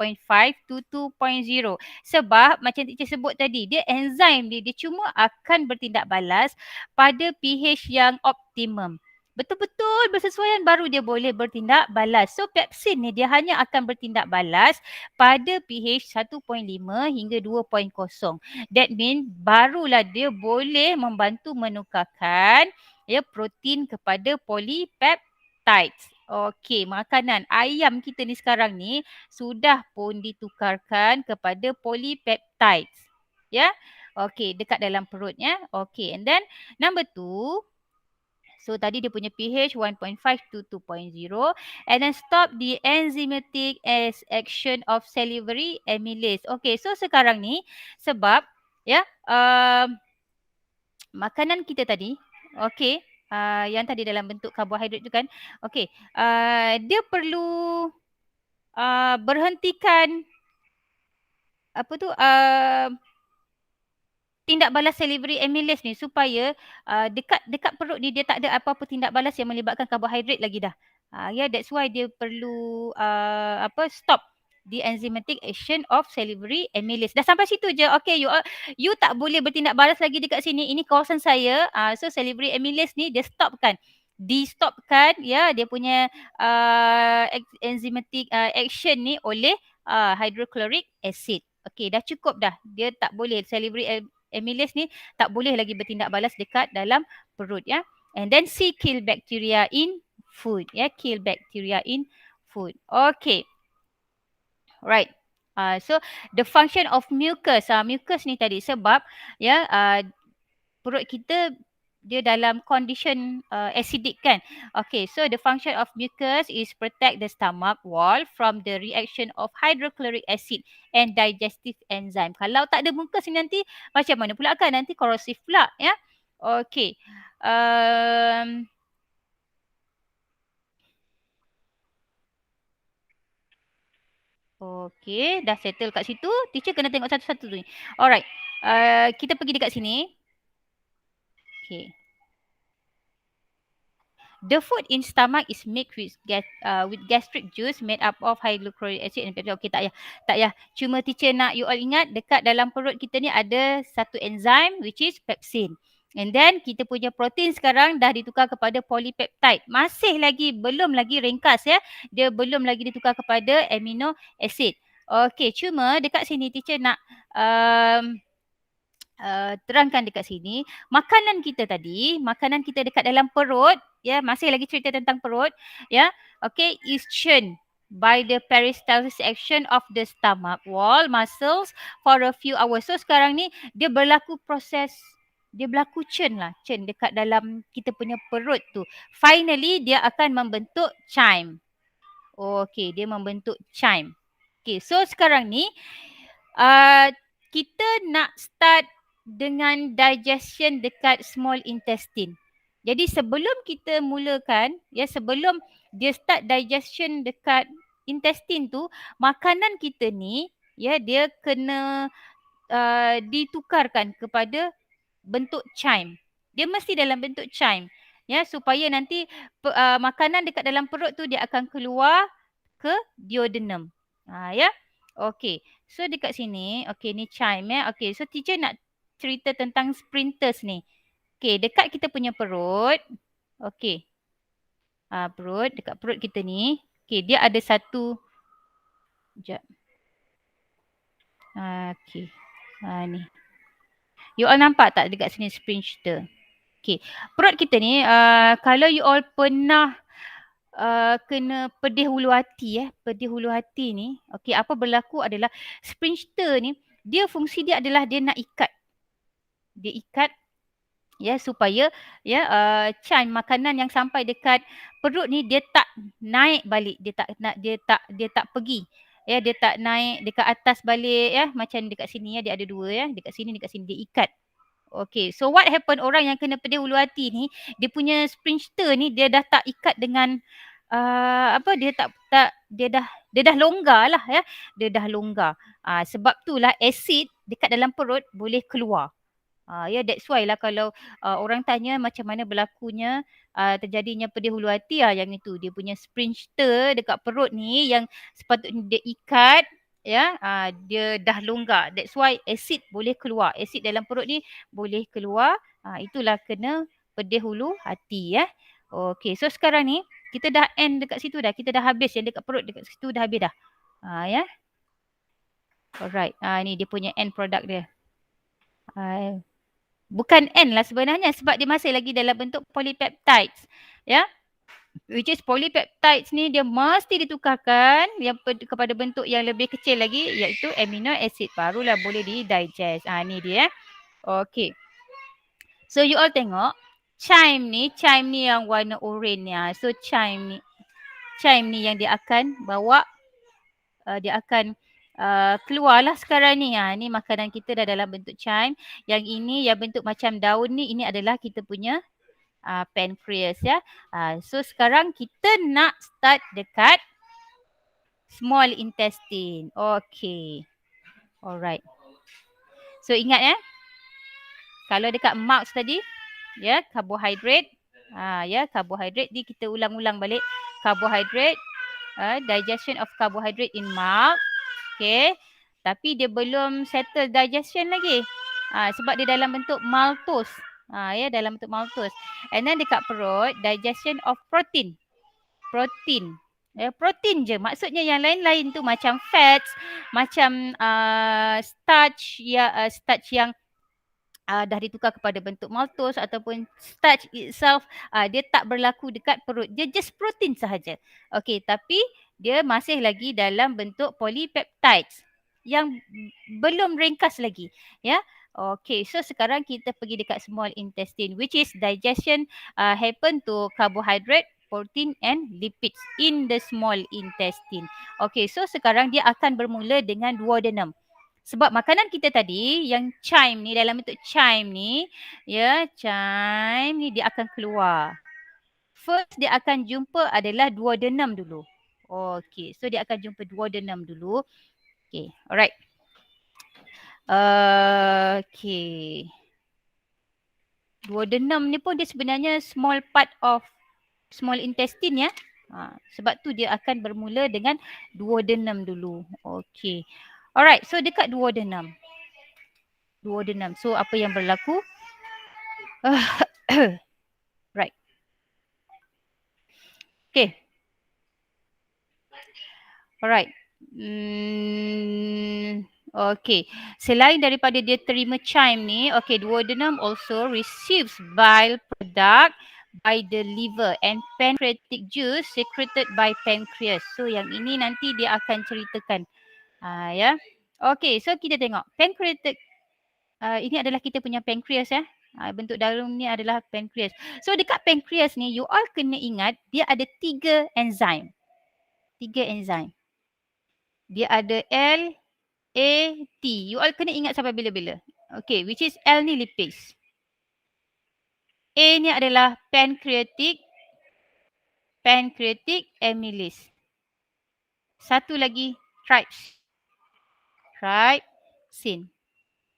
Speaker 1: to 2.0. Sebab macam teacher sebut tadi, dia enzim dia cuma akan bertindak balas pada pH yang optimum. Betul-betul bersesuaian baru dia boleh bertindak balas. So pepsin ni dia hanya akan bertindak balas pada pH 1.5 hingga 2.0. That means barulah dia boleh membantu menukarkan protein kepada polypeptides. Okey, makanan ayam kita ni sekarang ni sudah pun ditukarkan kepada polypeptides. Ya. Okey, dekat dalam perut Okey, and then number 2, So tadi dia punya pH 1.5 to 2.0 and then stop the enzymatic action of salivary amylase. Okay, so sekarang ni sebab ya makanan kita tadi, okay, yang tadi dalam bentuk karbohidrat tu kan, okay, dia perlu berhentikan apa tu tindak balas salivary amylase ni supaya dekat perut ni dia tak ada apa-apa tindak balas yang melibatkan karbohidrat lagi dah. That's why dia perlu stop the enzymatic action of salivary amylase. Dah sampai situ je. Okay, you tak boleh bertindak balas lagi dekat sini. Ini kawasan saya. So salivary amylase ni dia stopkan. Di-stopkan ya dia punya enzymatic action ni oleh hydrochloric acid. Okay, dah cukup dah. Dia tak boleh salivary amylase ni tak boleh lagi bertindak balas dekat dalam perut ya. And then C, kill bacteria in food ya, kill bacteria in food. Okay. Right. So the function of mucus, mucus ni tadi sebab ya perut kita dia dalam condition acidic kan. Okay, so the function of mucus is protect the stomach wall from the reaction of hydrochloric acid and digestive enzyme. Kalau tak ada mucus ni nanti macam mana pula kan? Nanti korosif pula ya. Okay. Okay, dah settle kat situ. Teacher kena tengok satu-satu tu ni. Alright. Kita pergi dekat sini. Okay. The food in stomach is mixed with gastric juice made up of hydrochloric acid and peptide. Okay, tak payah. Cuma teacher nak you all ingat dekat dalam perut kita ni ada satu enzim which is pepsin. And then kita punya protein sekarang dah ditukar kepada polypeptide. Masih lagi, belum lagi ringkas ya. Dia belum lagi ditukar kepada amino acid. Okay, cuma dekat sini teacher nak terangkan dekat sini, makanan kita dekat dalam perut, ya, masih lagi cerita tentang perut, ya, okay, is churned by the peristalsis action of the stomach wall muscles for a few hours. So sekarang ni dia berlaku proses, dia berlaku churn dekat dalam kita punya perut tu. Finally dia akan membentuk chyme. Okay, dia membentuk chyme. Okay, so sekarang ni kita nak start dengan digestion dekat small intestine. Jadi sebelum kita mulakan, ya, sebelum dia start digestion dekat intestine tu, makanan kita ni, ya, dia kena ditukarkan kepada bentuk chyme. Dia mesti dalam bentuk chyme, ya, supaya nanti makanan dekat dalam perut tu dia akan keluar ke duodenum. Ya. Okey. So dekat sini, okey, ni chyme ya. Okey, so teacher nak cerita tentang sprinters ni. Okey, dekat kita punya perut. Okey. Perut, dekat perut kita ni. Okey, dia ada satu. Sekejap. Okey. Ni. You all nampak tak dekat sini sphincter? Okey. Perut kita ni, kalau you all pernah kena pedih hulu hati, pedih hulu hati ni, okey, apa berlaku adalah sphincter ni, dia fungsi dia adalah dia nak ikat. Dia ikat ya supaya ya chyme makanan yang sampai dekat perut ni dia tak naik balik, dia tak pergi. Ya, dia tak naik dekat atas balik ya, macam dekat sini ya, dia ada dua ya, dekat sini dia ikat. Okay, so what happen orang yang kena pedih hulu hati ni, dia punya sphincter ni dia dah tak ikat dengan dia dah longgar lah ya. Dia dah longgar. Sebab itulah asid dekat dalam perut boleh keluar. Ya, that's why lah kalau orang tanya macam mana berlakunya terjadinya pedih hulu hati, yang itu dia punya sphincter dekat perut ni yang sepatutnya dia ikat ya, dia dah longgar. That's why asid boleh keluar. Asid dalam perut ni boleh keluar. Itulah kena pedih hulu hati ya. Okay, so sekarang ni kita dah end dekat situ dah. Kita dah habis yang dekat perut, dekat situ dah habis dah. Ya. Alright. Ni dia punya end product dia. Bukan end lah sebenarnya sebab dia masih lagi dalam bentuk polypeptides. Ya. Which is polypeptides ni dia mesti ditukarkan yang kepada bentuk yang lebih kecil lagi iaitu amino acid. Barulah boleh di digest. Ni dia. Okay. So you all tengok. Chime ni yang warna oranye ni. So chime ni yang dia akan bawa, dia akan keluarlah sekarang ni. Ni makanan kita dah dalam bentuk chime. Yang ini yang bentuk macam daun ni, ini adalah kita punya pancreas ya. So sekarang kita nak start dekat small intestine. Okay. Alright. So ingat kalau dekat mouth tadi, ya, karbohidrat. Ya, karbohidrat ni kita ulang-ulang balik. Karbohidrat, digestion of carbohydrate in mouth. Okay. Tapi dia belum settle digestion lagi. Sebab dia dalam bentuk maltose. Ya, dalam bentuk maltose. And then dekat perut, digestion of protein. Protein. Protein je. Maksudnya yang lain-lain tu macam fats, macam starch, starch yang dah ditukar kepada bentuk maltose ataupun starch itself, dia tak berlaku dekat perut. Dia just protein sahaja. Okey, tapi dia masih lagi dalam bentuk polypeptides yang belum ringkas lagi, ya. Okey, so sekarang kita pergi dekat small intestine, which is digestion happen to carbohydrate, protein and lipids in the small intestine. Okey, so sekarang dia akan bermula dengan duodenum. Sebab makanan kita tadi yang chime ni, dalam bentuk chime ni, ya, chime ni dia akan keluar. First dia akan jumpa adalah duodenum dulu. Okey, so dia akan jumpa duodenum dulu. Okey, alright. Okey. Duodenum ni pun dia sebenarnya small part of small intestine ya. Sebab tu dia akan bermula dengan duodenum dulu. Okey. Alright, so dekat duodenum. So apa yang berlaku? Right. Okay. Alright. Okay. Selain daripada dia terima chime ni, okay, duodenum also receives bile product by the liver and pancreatic juice secreted by pancreas. So yang ini nanti dia akan ceritakan. Ya. Okay, so kita tengok. Pancreatic, ini adalah kita punya pancreas ya. Bentuk daun ni adalah pancreas. So dekat pancreas ni, you all kena ingat dia ada 3 enzim. 3 enzim. Dia ada L, A, T. You all kena ingat sampai bila-bila. Okay, which is L ni lipase. A ni adalah pancreatic amylase. Satu lagi trypsin.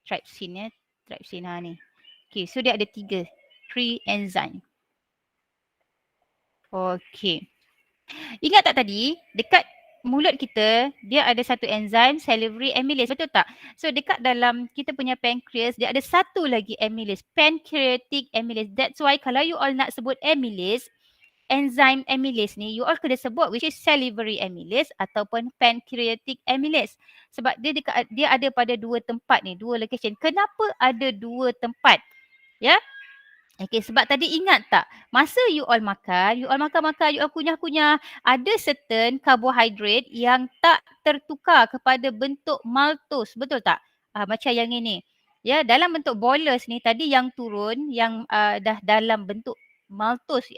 Speaker 1: Trypsin ya. Trypsin ni. Okay, so dia ada 3 enzim. Okay. Ingat tak tadi, dekat mulut kita, dia ada satu enzim salivary amylase, betul tak? So dekat dalam kita punya pancreas, dia ada satu lagi amylase, pancreatic amylase. That's why kalau you all nak sebut amylase, enzim amylase ni, you all kena sebut which is salivary amylase ataupun pancreatic amylase. Sebab dia ada pada 2 tempat ni, 2 location. Kenapa ada 2 tempat? Ya? Okay, sebab tadi ingat tak, masa you all makan, you all kunyah-kunyah, ada certain carbohydrate yang tak tertukar kepada bentuk maltose, betul tak? Macam yang ini. Ya, dalam bentuk bolus ni tadi yang turun, yang dah dalam bentuk maltose,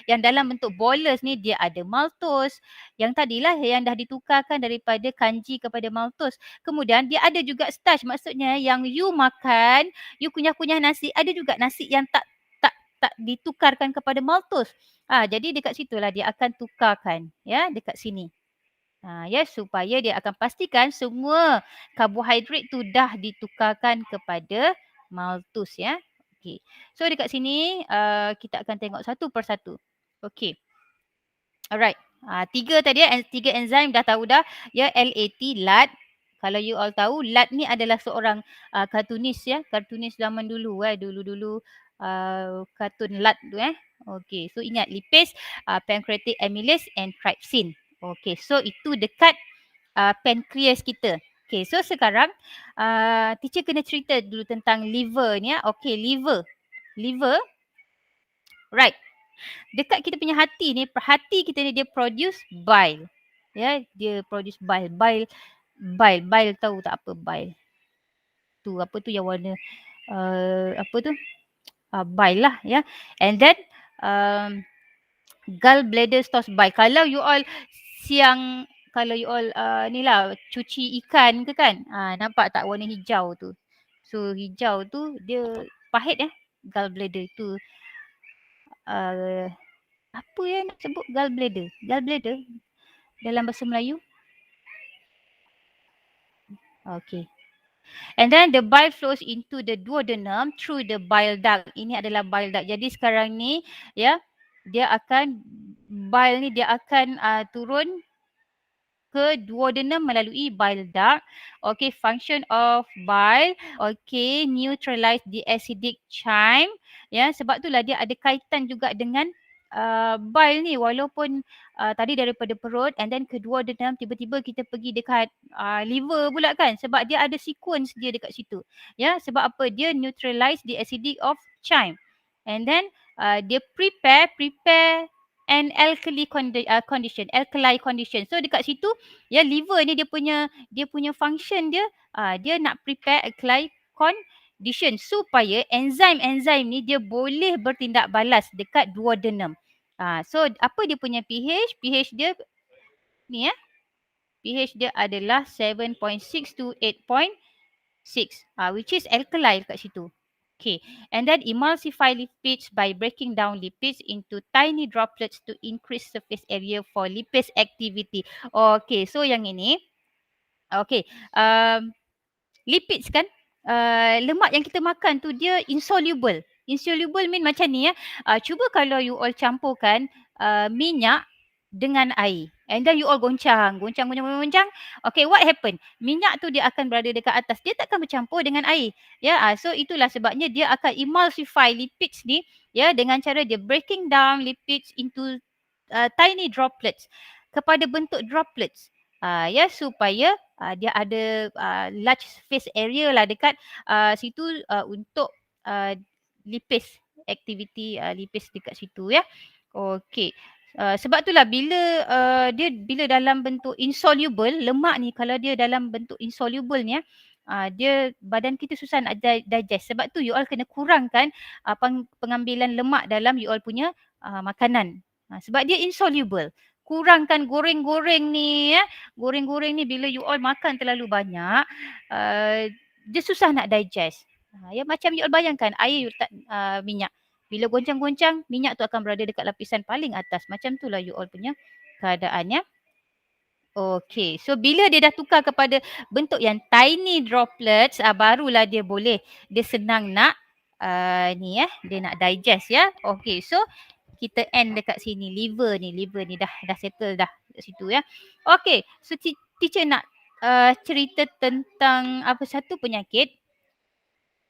Speaker 1: yang dalam bentuk bolus ni dia ada maltose. Yang tadilah yang dah ditukarkan daripada kanji kepada maltose. Kemudian dia ada juga starch, maksudnya yang you makan, you kunyah-kunyah nasi, ada juga nasi yang tak ditukarkan kepada maltose. Jadi dekat situlah dia akan tukarkan, ya, dekat sini. Ya, supaya dia akan pastikan semua karbohidrat tu dah ditukarkan kepada maltose ya. Okey. So dekat sini kita akan tengok satu persatu. Okey. Alright. 3 tadi ya, 3 enzim dah tahu dah. Ya, LAT, LAT. Kalau you all tahu, LAT ni adalah seorang kartunis ya, kartunis zaman dulu dulu-dulu kartun LAT tu Okey, so ingat lipase, pancreatic amylase and trypsin. Okey, so itu dekat pancreas kita. Okey, so sekarang teacher kena cerita dulu tentang liver ni ya. Okey, liver. Right. Dekat kita punya hati ni, hati kita ni dia produce bile. Ya, dia produce bile. Bile tahu tak apa bile? Tu apa tu yang warna apa tu? bile lah ya. And then gallbladder stores bile. Kalau you all siang, kalau you all ni lah cuci ikan ke kan, nampak tak warna hijau tu. So hijau tu dia pahit ya, gallbladder tu. Apa yang nak sebut gallbladder? Gallbladder dalam bahasa Melayu? Okay. And then the bile flows into the duodenum through the bile duct. Ini adalah bile duct. Jadi sekarang ni ya, dia akan bile ni dia akan turun ke duodenum melalui bile duct. Okay, function of bile. Okay, neutralize the acidic chyme. Ya, sebab itulah dia ada kaitan juga dengan bile ni, walaupun tadi daripada perut and then ke duodenum, tiba-tiba kita pergi dekat liver pula kan, sebab dia ada sequence dia dekat situ. Ya, sebab apa? Dia neutralize the acidic of chyme. And then dia prepare an alkali condition. So dekat situ ya, liver ni dia punya function dia, dia nak prepare alkali condition supaya enzim ni dia boleh bertindak balas dekat duodenum. So apa dia punya pH? pH dia ni ya, pH dia adalah 7.6 to 8.6, which is alkali kat situ. Okay, and then emulsify lipids by breaking down lipids into tiny droplets to increase surface area for lipase activity. Okay, so yang ini, okay, lipids kan, lemak yang kita makan tu dia insoluble. Insoluble mean macam ni ya. Cuba kalau you all campurkan minyak dengan air, and then you all goncang. Okay, what happen? Minyak tu dia akan berada dekat atas, dia takkan bercampur dengan air. Ya, so itulah sebabnya dia akan emulsify lipids ni ya, dengan cara dia breaking down lipids into tiny droplets kepada bentuk droplets. Ya, supaya dia ada large surface area lah dekat situ untuk lipase activity, lipase dekat situ ya. Okey. Sebab itulah bila dalam bentuk insoluble, lemak ni kalau dia dalam bentuk insoluble ni ya, dia badan kita susah nak digest. Sebab tu you all kena kurangkan pengambilan lemak dalam you all punya makanan. Sebab dia insoluble. Kurangkan goreng-goreng ni ya. Goreng-goreng ni bila you all makan terlalu banyak, dia susah nak digest. Ya, macam you all bayangkan air you letak minyak. Bila goncang-goncang, minyak tu akan berada dekat lapisan paling atas. Macam itulah you all punya keadaannya. Okay, so bila dia dah tukar kepada bentuk yang tiny droplets, barulah dia senang nak ni ya, dia nak digest ya. Okay, so kita end dekat sini, liver ni dah settle dah kat situ ya. Okay, so teacher nak cerita tentang apa satu penyakit,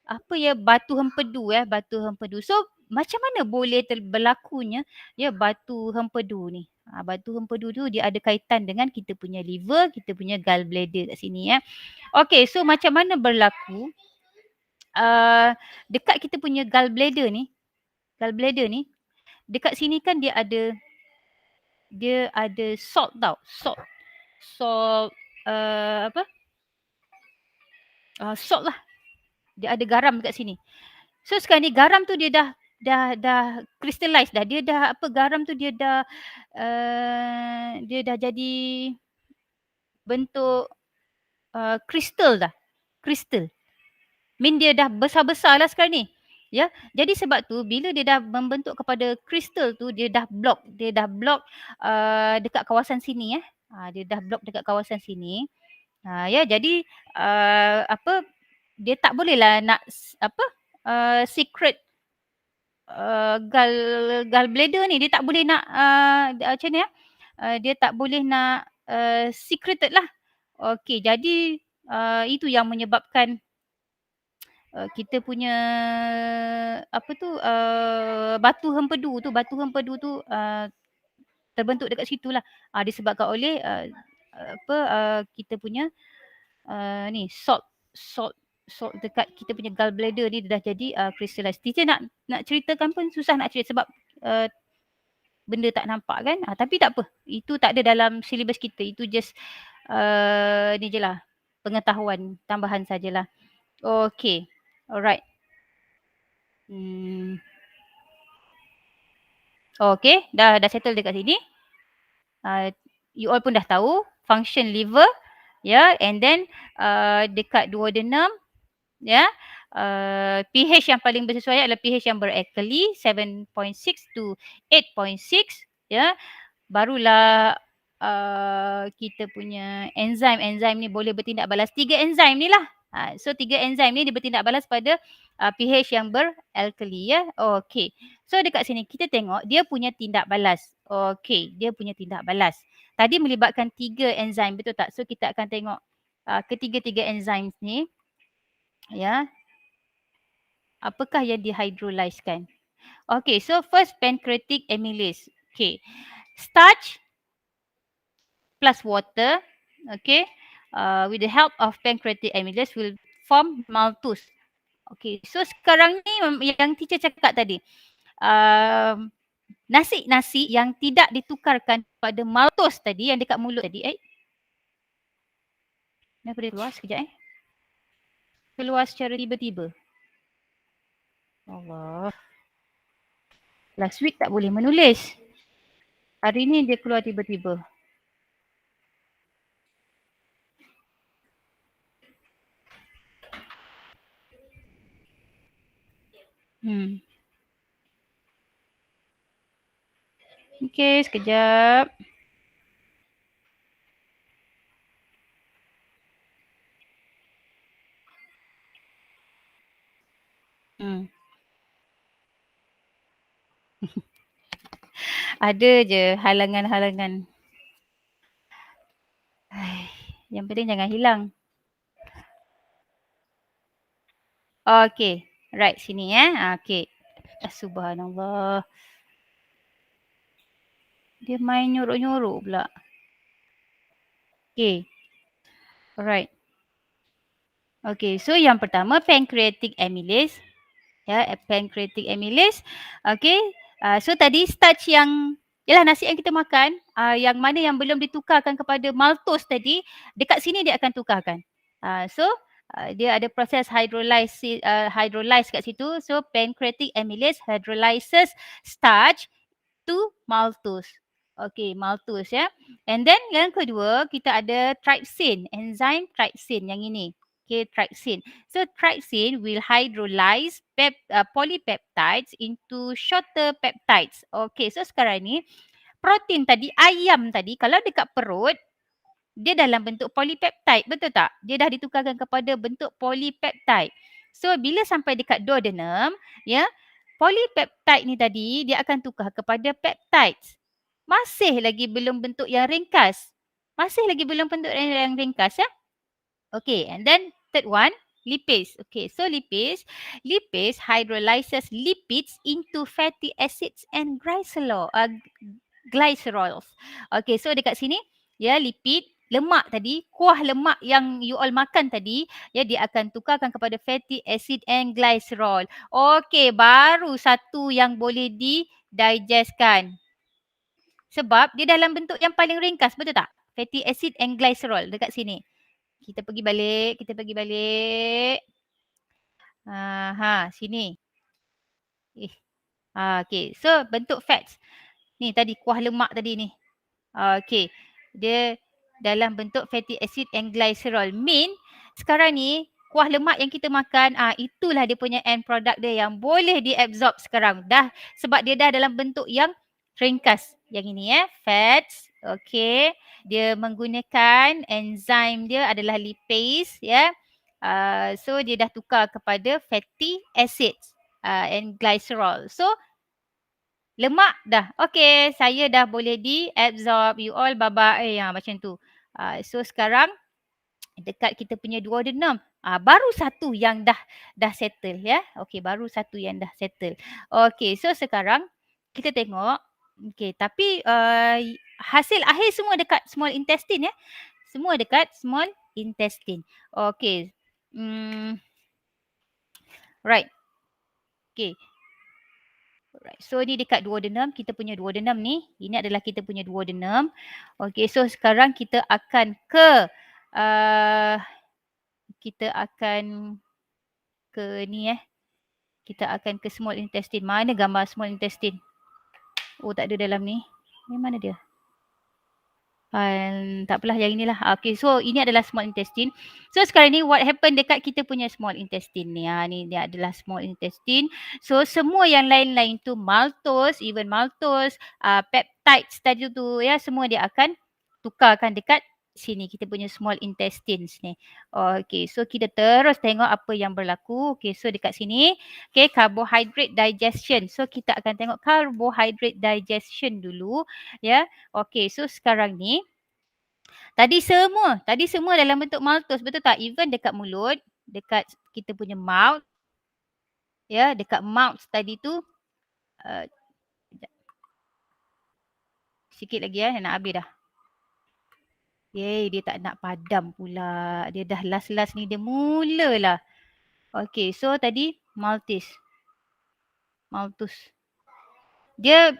Speaker 1: apa ya, batu hempedu ya, batu hempedu. So macam mana boleh berlakunya ya batu hempedu ni? Batu hempedu tu dia ada kaitan dengan kita punya liver, kita punya gallbladder kat sini ya. Okay, so macam mana berlaku dekat kita punya gallbladder ni, dekat sini kan dia ada salt tau, salt apa? Salt lah. Dia ada garam dekat sini. So sekarang ni garam tu dia dah crystallize dah. Dia dah garam tu dia dah jadi bentuk kristal dah. Kristal. Mean dia dah besar-besar lah sekarang ni. Ya, jadi sebab tu bila dia dah membentuk kepada kristal tu, dia dah block dekat kawasan sini ya. Dia dah block dekat kawasan sini. Ya, jadi dia tak boleh lah nak secret gallbladder ni, dia tak boleh nak macam ni ya. Dia tak boleh nak secreted lah. Okey, jadi itu yang menyebabkan kita punya batu hempedu tu terbentuk dekat situlah. Disebabkan oleh kita punya ni salt dekat kita punya gallbladder ni dah jadi crystallized. Teacher nak ceritakan pun susah nak cerita sebab benda tak nampak kan. Tapi tak apa. Itu tak ada dalam silibus kita. Itu just ni je lah, pengetahuan tambahan sajalah. Okay. Alright. Hmm. Okay, dah settle dekat sini. You all pun dah tahu function liver, ya, and then dekat duodenum, ya, pH yang paling bersesuaian adalah pH yang beralkali 7.6 to 8.6, ya. Barulah kita punya enzim ni boleh bertindak balas. 3 enzim ni lah. So 3 enzim ni dia bertindak balas pada pH yang beralkali, ya. Okey. So dekat sini kita tengok dia punya tindak balas. Okey, dia punya tindak balas. Tadi melibatkan 3 enzim, betul tak? So kita akan tengok ketiga-tiga enzim ni, ya. Apakah yang dihydrolysekan? Okay, so first pancreatic amylase. Okay, starch plus water, okay, with the help of pancreatic amylase will form maltose. Okay, so sekarang ni yang teacher cakap tadi, nasi yang tidak ditukarkan pada maltose tadi, yang dekat mulut tadi, kenapa dia keluar sekejap keluar secara tiba-tiba. Allah. Last week tak boleh menulis. Hari ni dia keluar tiba-tiba. Okay, sekejap. Ada je halangan-halangan. Yang penting jangan hilang. Okay. Right, sini Okay. Subhanallah. Dia main nyorok-nyorok pula. Okay. Alright. Okay, so yang pertama pancreatic amylase. Ya, pancreatic amylase. Okay. So tadi starch yang, yalah nasi yang kita makan, yang mana yang belum ditukarkan kepada maltose tadi, dekat sini dia akan tukarkan. So dia ada proses hydrolyze kat situ. So pancreatic amylase hydrolyzes starch to maltose. Okay, maltose, ya. And then yang kedua kita ada trypsin, enzim trypsin yang ini. Okay, trypsin. So trypsin will hydrolyze polypeptides into shorter peptides. Okay, so sekarang ni protein tadi, ayam tadi, kalau dekat perut, dia dalam bentuk polypeptide, betul tak? Dia dah ditukarkan kepada bentuk polypeptide. So bila sampai dekat duodenum, ya, polypeptide ni tadi dia akan tukar kepada peptides. Masih lagi belum bentuk yang ringkas. Masih lagi belum bentuk yang ringkas, ya. Okay, and then third one, lipase. Okay, so lipase hydrolyzes lipids into fatty acids and glycerols. Okay, so dekat sini, ya, lipid, lemak tadi, kuah lemak yang you all makan tadi, ya, dia akan tukarkan kepada fatty acid and glycerol. Okay, baru satu yang boleh digestkan. Sebab dia dalam bentuk yang paling ringkas, betul tak? Fatty acid and glycerol dekat sini. Kita pergi balik. Sini. Okay, so bentuk fats. Ni tadi kuah lemak tadi ni. Okay, dia dalam bentuk fatty acid and glycerol. Mean sekarang ni kuah lemak yang kita makan, itulah dia punya end product dia yang boleh diabsorb sekarang. Dah, sebab dia dah dalam bentuk yang ringkas. Yang ini fats. Okay, dia menggunakan enzim dia adalah lipase, ya. So dia dah tukar kepada fatty acids and glycerol. So lemak dah. Okay, saya dah boleh diabsorb. You all babak macam tu. So sekarang dekat kita punya duodenum, baru satu yang dah settle, ya. Okay, baru satu yang dah settle. Okay, so sekarang kita tengok. Okay, tapi hasil akhir semua dekat small intestine, ya. Semua dekat small intestine. Okay. Right. Okay. Alright. So ni dekat duodenum, kita punya duodenum ni. Ini adalah kita punya duodenum. Okay, so sekarang kita akan ke ni Kita akan ke small intestine. Mana gambar small intestine? Oh, tak ada dalam ni. Ni mana dia? Tak apalah, yang inilah. Okay, so ini adalah small intestine. So sekarang ni what happen dekat kita punya small intestine ni. Ni dia adalah small intestine. So semua yang lain-lain tu maltose, even maltose, peptides tadi tu ya, semua dia akan tukarkan dekat sini kita punya small intestines ni. Okay, so kita terus tengok apa yang berlaku. Okay, so dekat sini, okay, carbohydrate digestion. So kita akan tengok carbohydrate digestion dulu ya. Okay, so sekarang ni tadi semua dalam bentuk maltose, betul tak? Even dekat mulut, dekat kita punya mouth, ya, dekat mouth tadi tu, sekejap, sikit lagi nak habis dah. Yeay, dia tak nak padam pula. Dia dah last-last ni, dia mulalah. Okay, so tadi maltose. Dia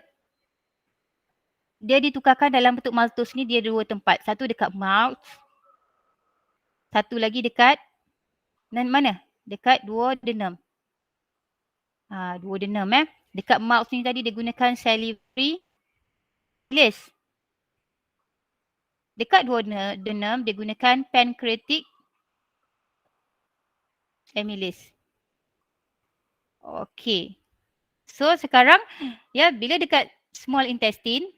Speaker 1: ditukarkan dalam bentuk maltose ni, dia dua tempat. Satu dekat mouth, satu lagi dekat mana? Dekat duodenum. Duodenum Dekat mouth ni tadi dia gunakan salivary amylase. Dekat duodenum dia gunakan pancreatic amylase. Okey. So sekarang ya, bila dekat small intestine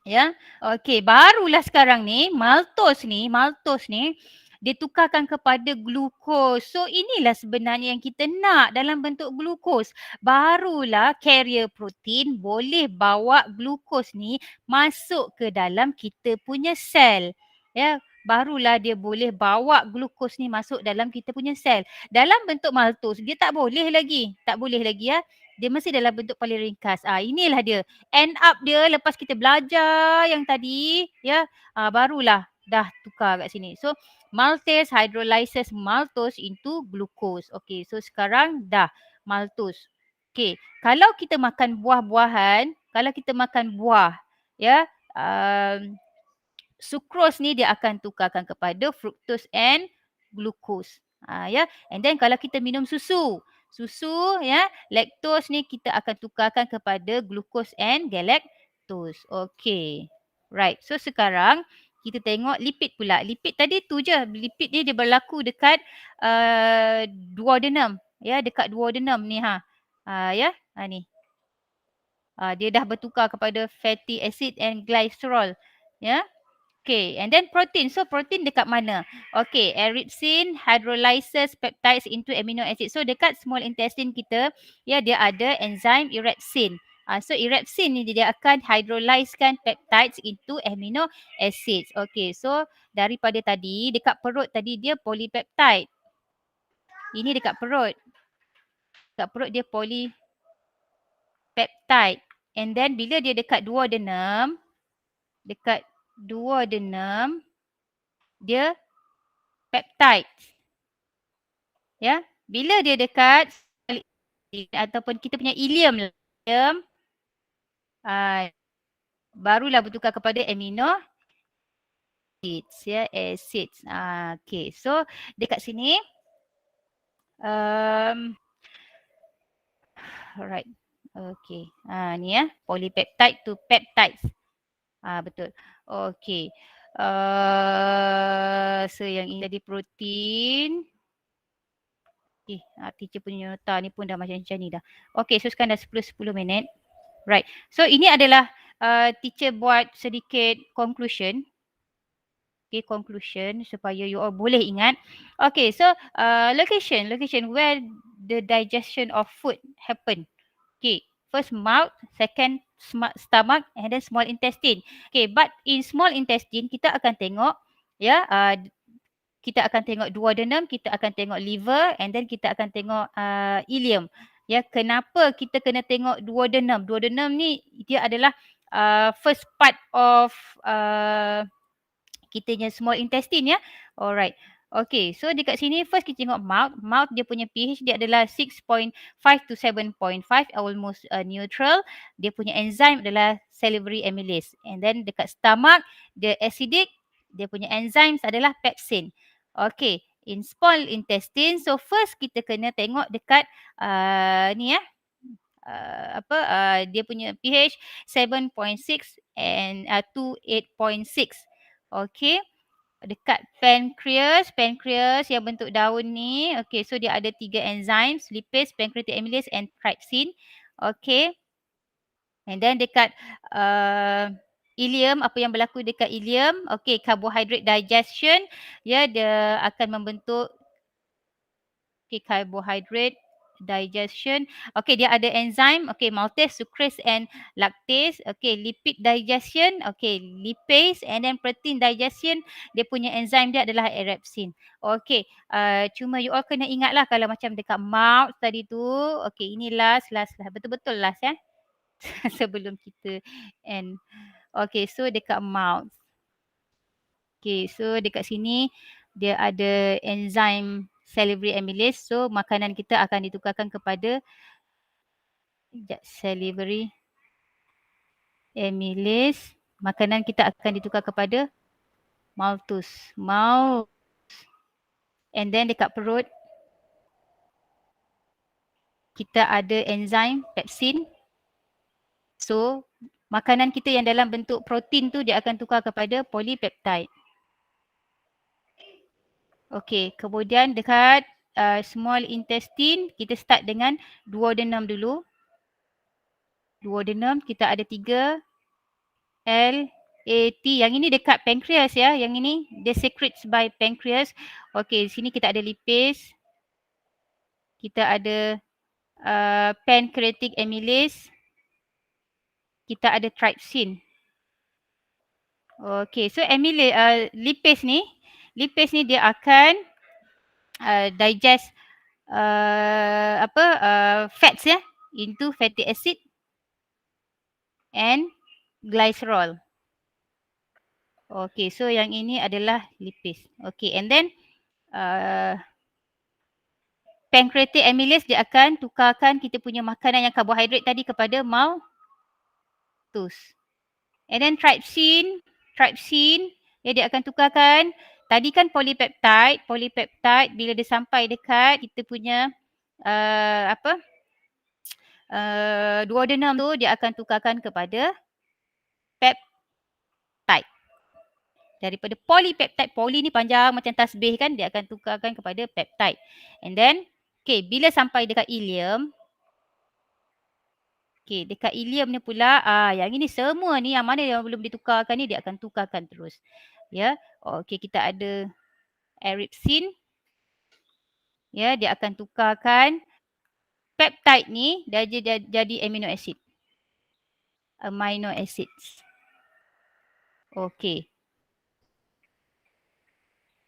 Speaker 1: ya, okey, barulah sekarang ni maltose ni ditukarkan kepada glukos. So inilah sebenarnya yang kita nak dalam bentuk glukos. Barulah carrier protein boleh bawa glukos ni masuk ke dalam kita punya sel. Ya, barulah dia boleh bawa glukos ni masuk dalam kita punya sel. Dalam bentuk maltose dia tak boleh lagi. Tak boleh lagi ya. Dia mesti dalam bentuk paling ringkas. Inilah dia. End up dia lepas kita belajar yang tadi ya, barulah dah tukar kat sini. So maltase hydrolyzes maltose into glucose. Okay, so sekarang dah maltose. Okay, kalau kita makan buah-buahan, kalau kita makan buah ya, sucrose ni dia akan tukarkan kepada fructose and glucose. Ya, and then kalau kita minum susu ya, lactose ni kita akan tukarkan kepada glucose and galactose. Okay. Right. So sekarang kita tengok lipid pula. Lipid tadi tu je. Lipid ni dia berlaku dekat duodenum. Ya, dekat duodenum ni ya, ni. Dia dah bertukar kepada fatty acid and glycerol. Ya. Okay, and then protein. So protein dekat mana? Okay, erythrin hydrolyzes peptides into amino acid. So dekat small intestine kita, ya, dia ada enzim erythrin. So erythrin ni dia akan hydrolyzekan peptides into amino acids. Okay, so daripada tadi dekat perut tadi dia polypeptide. Ini dekat perut. Dekat perut dia polypeptide. And then bila dia dekat duodenum, dia peptides. Ya, bila dia dekat ataupun kita punya ileum, barulah bertukar kepada amino acids ya, acids. Okay, so dekat sini alright. Okay. Ni ya, polypeptide to peptides. Betul. Okay. So yang ini tadi protein. Teacher punya nota ni pun dah macam ni dah. Okay, so sekarang dah 10 minit. Right. So ini adalah teacher buat sedikit conclusion. Okay, conclusion supaya you all boleh ingat. Okay, so location where the digestion of food happen. Okay, first mouth, second stomach and then small intestine. Okay, but in small intestine kita akan tengok ya, kita akan tengok duodenum, kita akan tengok liver and then kita akan tengok ileum. Ya, kenapa kita kena tengok duodenum? Duodenum ni dia adalah first part of kitanya small intestine ya. Alright. Okay, so dekat sini first kita tengok mouth. Mouth dia punya pH dia adalah 6.5 to 7.5, almost neutral. Dia punya enzim adalah salivary amylase. And then dekat stomach dia acidic, dia punya enzymes adalah pepsin. Okay, in small intestine. So first kita kena tengok dekat ni ya. Dia punya pH 7.6 and to 8.6. Okey. Dekat pancreas yang bentuk daun ni. Okey, so dia ada 3 enzymes, lipase, pancreatic amylase and trypsin. Okey. And then dekat ileum, apa yang berlaku dekat ileum? Okey, carbohydrate digestion. Ya, dia akan membentuk carbohydrate digestion. Okey, dia ada enzim. Okey, maltase, sucrase and lactase. Okey, lipid digestion. Okey, lipase and then protein digestion. Dia punya enzim dia adalah erepsin. Okey, cuma you all kena ingatlah kalau macam dekat mouth tadi tu. Okey, ini last. Betul-betul last ya. Sebelum kita end. Okey, so dekat mouth. Okey, so dekat sini dia ada enzim salivary amylase. So makanan kita akan ditukarkan kepada salivary amylase. Makanan kita akan ditukar kepada maltose. And then dekat perut kita ada enzim pepsin. So makanan kita yang dalam bentuk protein tu dia akan tukar kepada polypeptide. Okey, kemudian dekat small intestine kita start dengan duodenum dulu. Duodenum kita ada 3 LAT. Yang ini dekat pancreas ya. Yang ini dia secretes by pancreas. Okey, sini kita ada lipase. Kita ada pancreatic amylase. Kita ada trypsin. Okey, so lipase ni dia akan digest fats ya into fatty acid and glycerol. Okay, so yang ini adalah lipase. Okay, and then pancreatic amylase dia akan tukarkan kita punya makanan yang karbohidrat tadi kepada maltose. And then trypsin dia akan tukarkan. Tadi kan polypeptide bila dia sampai dekat kita punya duodenum tu dia akan tukarkan kepada peptide. Daripada polypeptide, poly ni panjang macam tasbih kan, dia akan tukarkan kepada peptide. And then, okay, bila sampai dekat ileum, okay, dekat ileum ni pula, yang ini semua ni, yang mana yang belum ditukarkan ni, dia akan tukarkan terus. Ya, okay, kita ada erepsin. Ya, dia akan tukarkan peptide ni, dia jadi amino acid. Amino acids. Okay.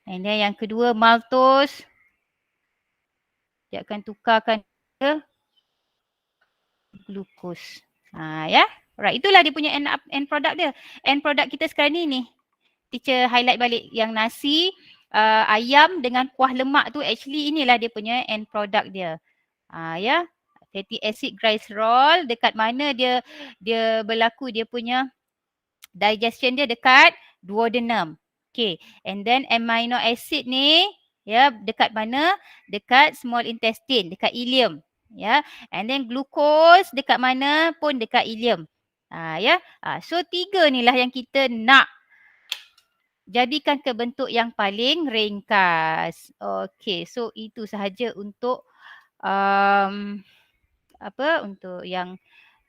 Speaker 1: And then yang kedua maltose. Dia akan tukarkan ke glukos. Ya. Alright, itulah dia punya end product dia. End product kita sekarang ni. Teacher highlight balik yang nasi, ayam dengan kuah lemak tu actually inilah dia punya end product dia. Ya. Fatty acid glycerol, dekat mana dia berlaku dia punya digestion dia dekat duodenum. Okay, and then amino acid ni ya dekat mana? Dekat small intestine, dekat ileum. Ya, and then glucose dekat mana? Pun dekat ileum. Ya, so 3 ni lah yang kita nak jadikan ke bentuk yang paling ringkas. Okay, so itu sahaja untuk untuk yang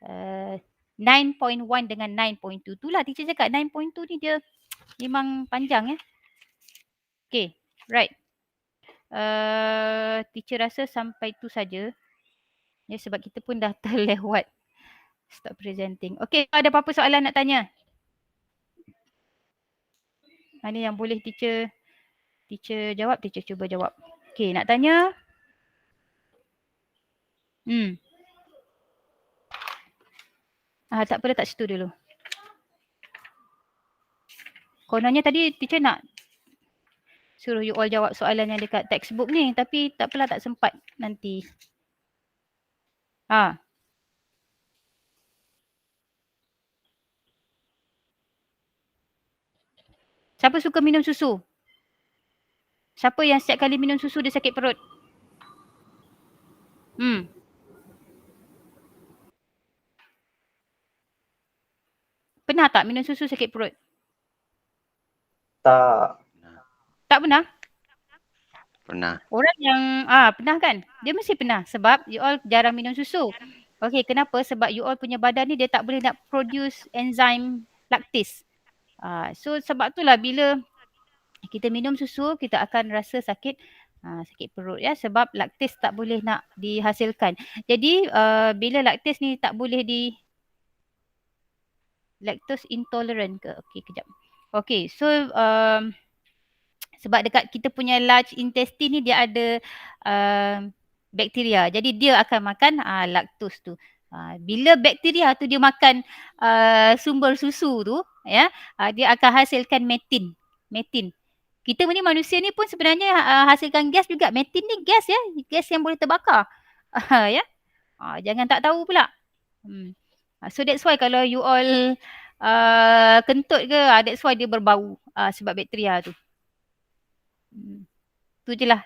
Speaker 1: 9.1 dengan 9.2. Itulah teacher cakap 9.2 ni dia memang panjang ya. Okay, right. Teacher rasa sampai tu saja. Ya, sebab kita pun dah terlewat stop presenting. Okay, ada apa-apa soalan nak tanya? Mana yang boleh teacher jawab, teacher cuba jawab. Okay, nak tanya? Tak apa, tak situ dulu. Kononnya tadi teacher nak suruh you all jawab soalan yang dekat textbook ni. Tapi tak apalah, tak sempat nanti. Siapa suka minum susu? Siapa yang setiap kali minum susu dia sakit perut? Pernah tak minum susu sakit perut?
Speaker 2: Tak.
Speaker 1: Tak pernah?
Speaker 3: Pernah.
Speaker 1: Orang yang pernah kan? Dia mesti pernah sebab you all jarang minum susu. Okey, kenapa? Sebab you all punya badan ni dia tak boleh nak produce enzim laktis. So sebab itulah bila kita minum susu kita akan rasa sakit sakit perut ya sebab laktis tak boleh nak dihasilkan. Jadi bila laktis ni tak boleh lactose intolerant ke? Okey, kejap. Okey, so sebab dekat kita punya large intestine ni dia ada bakteria. Jadi dia akan makan laktos tu. Bila bakteria tu dia makan sumber susu tu, ya, dia akan hasilkan metin. Metin. Kita ni manusia ni pun sebenarnya hasilkan gas juga. Metin ni gas ya, gas yang boleh terbakar. Ya. Jangan tak tahu pula. So that's why kalau you all kentut ke, that's why dia berbau sebab bakteria tu. Tu je lah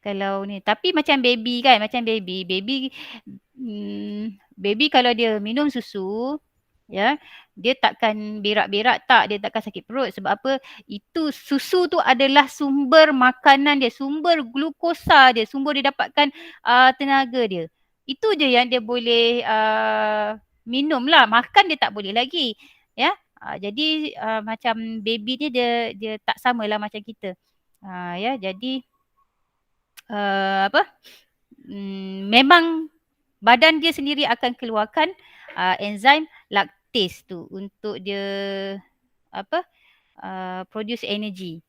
Speaker 1: kalau ni. Tapi macam baby kan, macam baby kalau dia minum susu, ya, dia takkan berak-berak tak, dia takkan sakit perut. Sebab apa? Itu susu tu adalah sumber makanan dia, sumber glukosa dia, sumber dia dapatkan tenaga dia. Itu je yang dia boleh minum lah. Makan dia tak boleh lagi. Ya. Jadi macam baby ni dia tak samalah macam kita. Ya, jadi memang badan dia sendiri akan keluarkan enzim laktis tu untuk dia produce energy.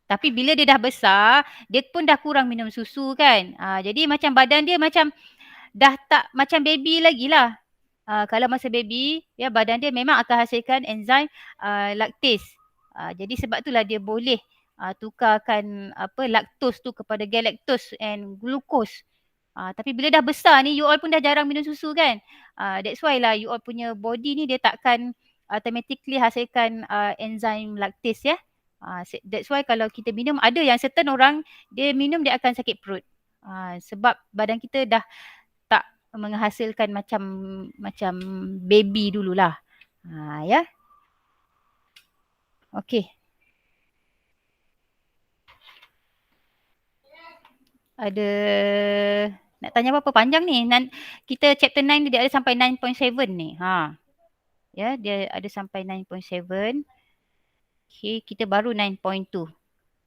Speaker 1: Tapi bila dia dah besar, dia pun dah kurang minum susu kan. Jadi macam badan dia macam dah tak macam baby lagi lah. Kalau masa baby, ya badan dia memang akan hasilkan enzim laktis. Jadi sebab itulah dia boleh tukarkan laktos tu kepada galactose and glucose. Tapi bila dah besar ni, you all pun dah jarang minum susu kan. That's why lah you all punya body ni dia takkan automatically hasilkan enzim laktis ya. That's why kalau kita minum, ada yang certain orang dia minum dia akan sakit perut. Sebab badan kita dah tak menghasilkan macam baby dululah. Ya. Okey. Ada nak tanya apa panjang ni? Kita chapter 9 ni dia ada sampai 9.7 ni. Ya, dia ada sampai 9.7. Okey, kita baru 9.2.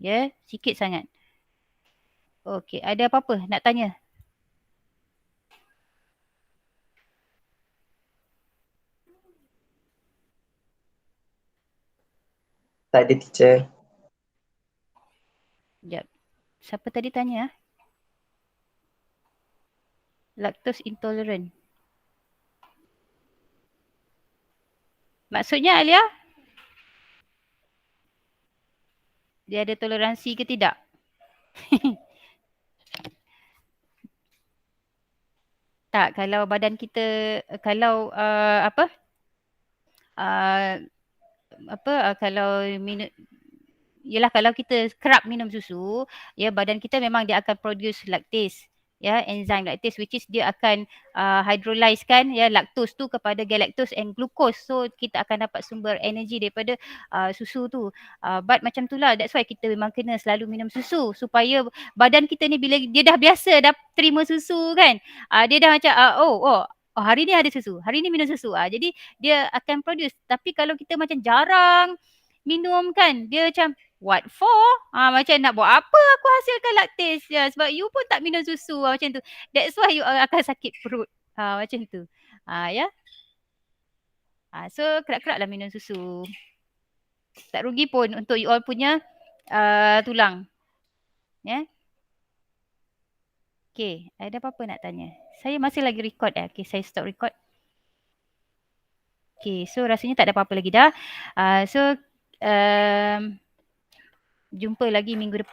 Speaker 1: Ya, sikit sangat. Okey, ada apa-apa nak tanya?
Speaker 2: Tak ada, teacher.
Speaker 1: Sekejap. Siapa tadi tanya? Lactose intolerant. Maksudnya Alia? Dia ada toleransi ke tidak? Tak, kalau badan kita, kalau kalau minum, yelah kalau kita kerap minum susu, ya badan kita memang dia akan produce lactase. Ya, enzim lactase which is dia akan hydrolyzekan ya laktos tu kepada galactose and glucose. So kita akan dapat sumber energi daripada susu tu. But macam itulah, that's why kita memang kena selalu minum susu supaya badan kita ni bila dia dah biasa dah terima susu kan. Dia dah macam hari ni ada susu, hari ni minum susu. Jadi dia akan produce. Tapi kalau kita macam jarang minum kan, dia macam what for? Macam nak buat apa aku hasilkan laktis ya, sebab you pun tak minum susu macam tu. That's why you akan sakit perut. Macam tu. Ya. So kerap-kerap lah minum susu. Tak rugi pun untuk you all punya tulang. Ya. Okay, ada apa-apa nak tanya? Saya masih lagi record Okay, saya stop record. Okay, so rasanya tak ada apa-apa lagi dah. So jumpa lagi minggu depan.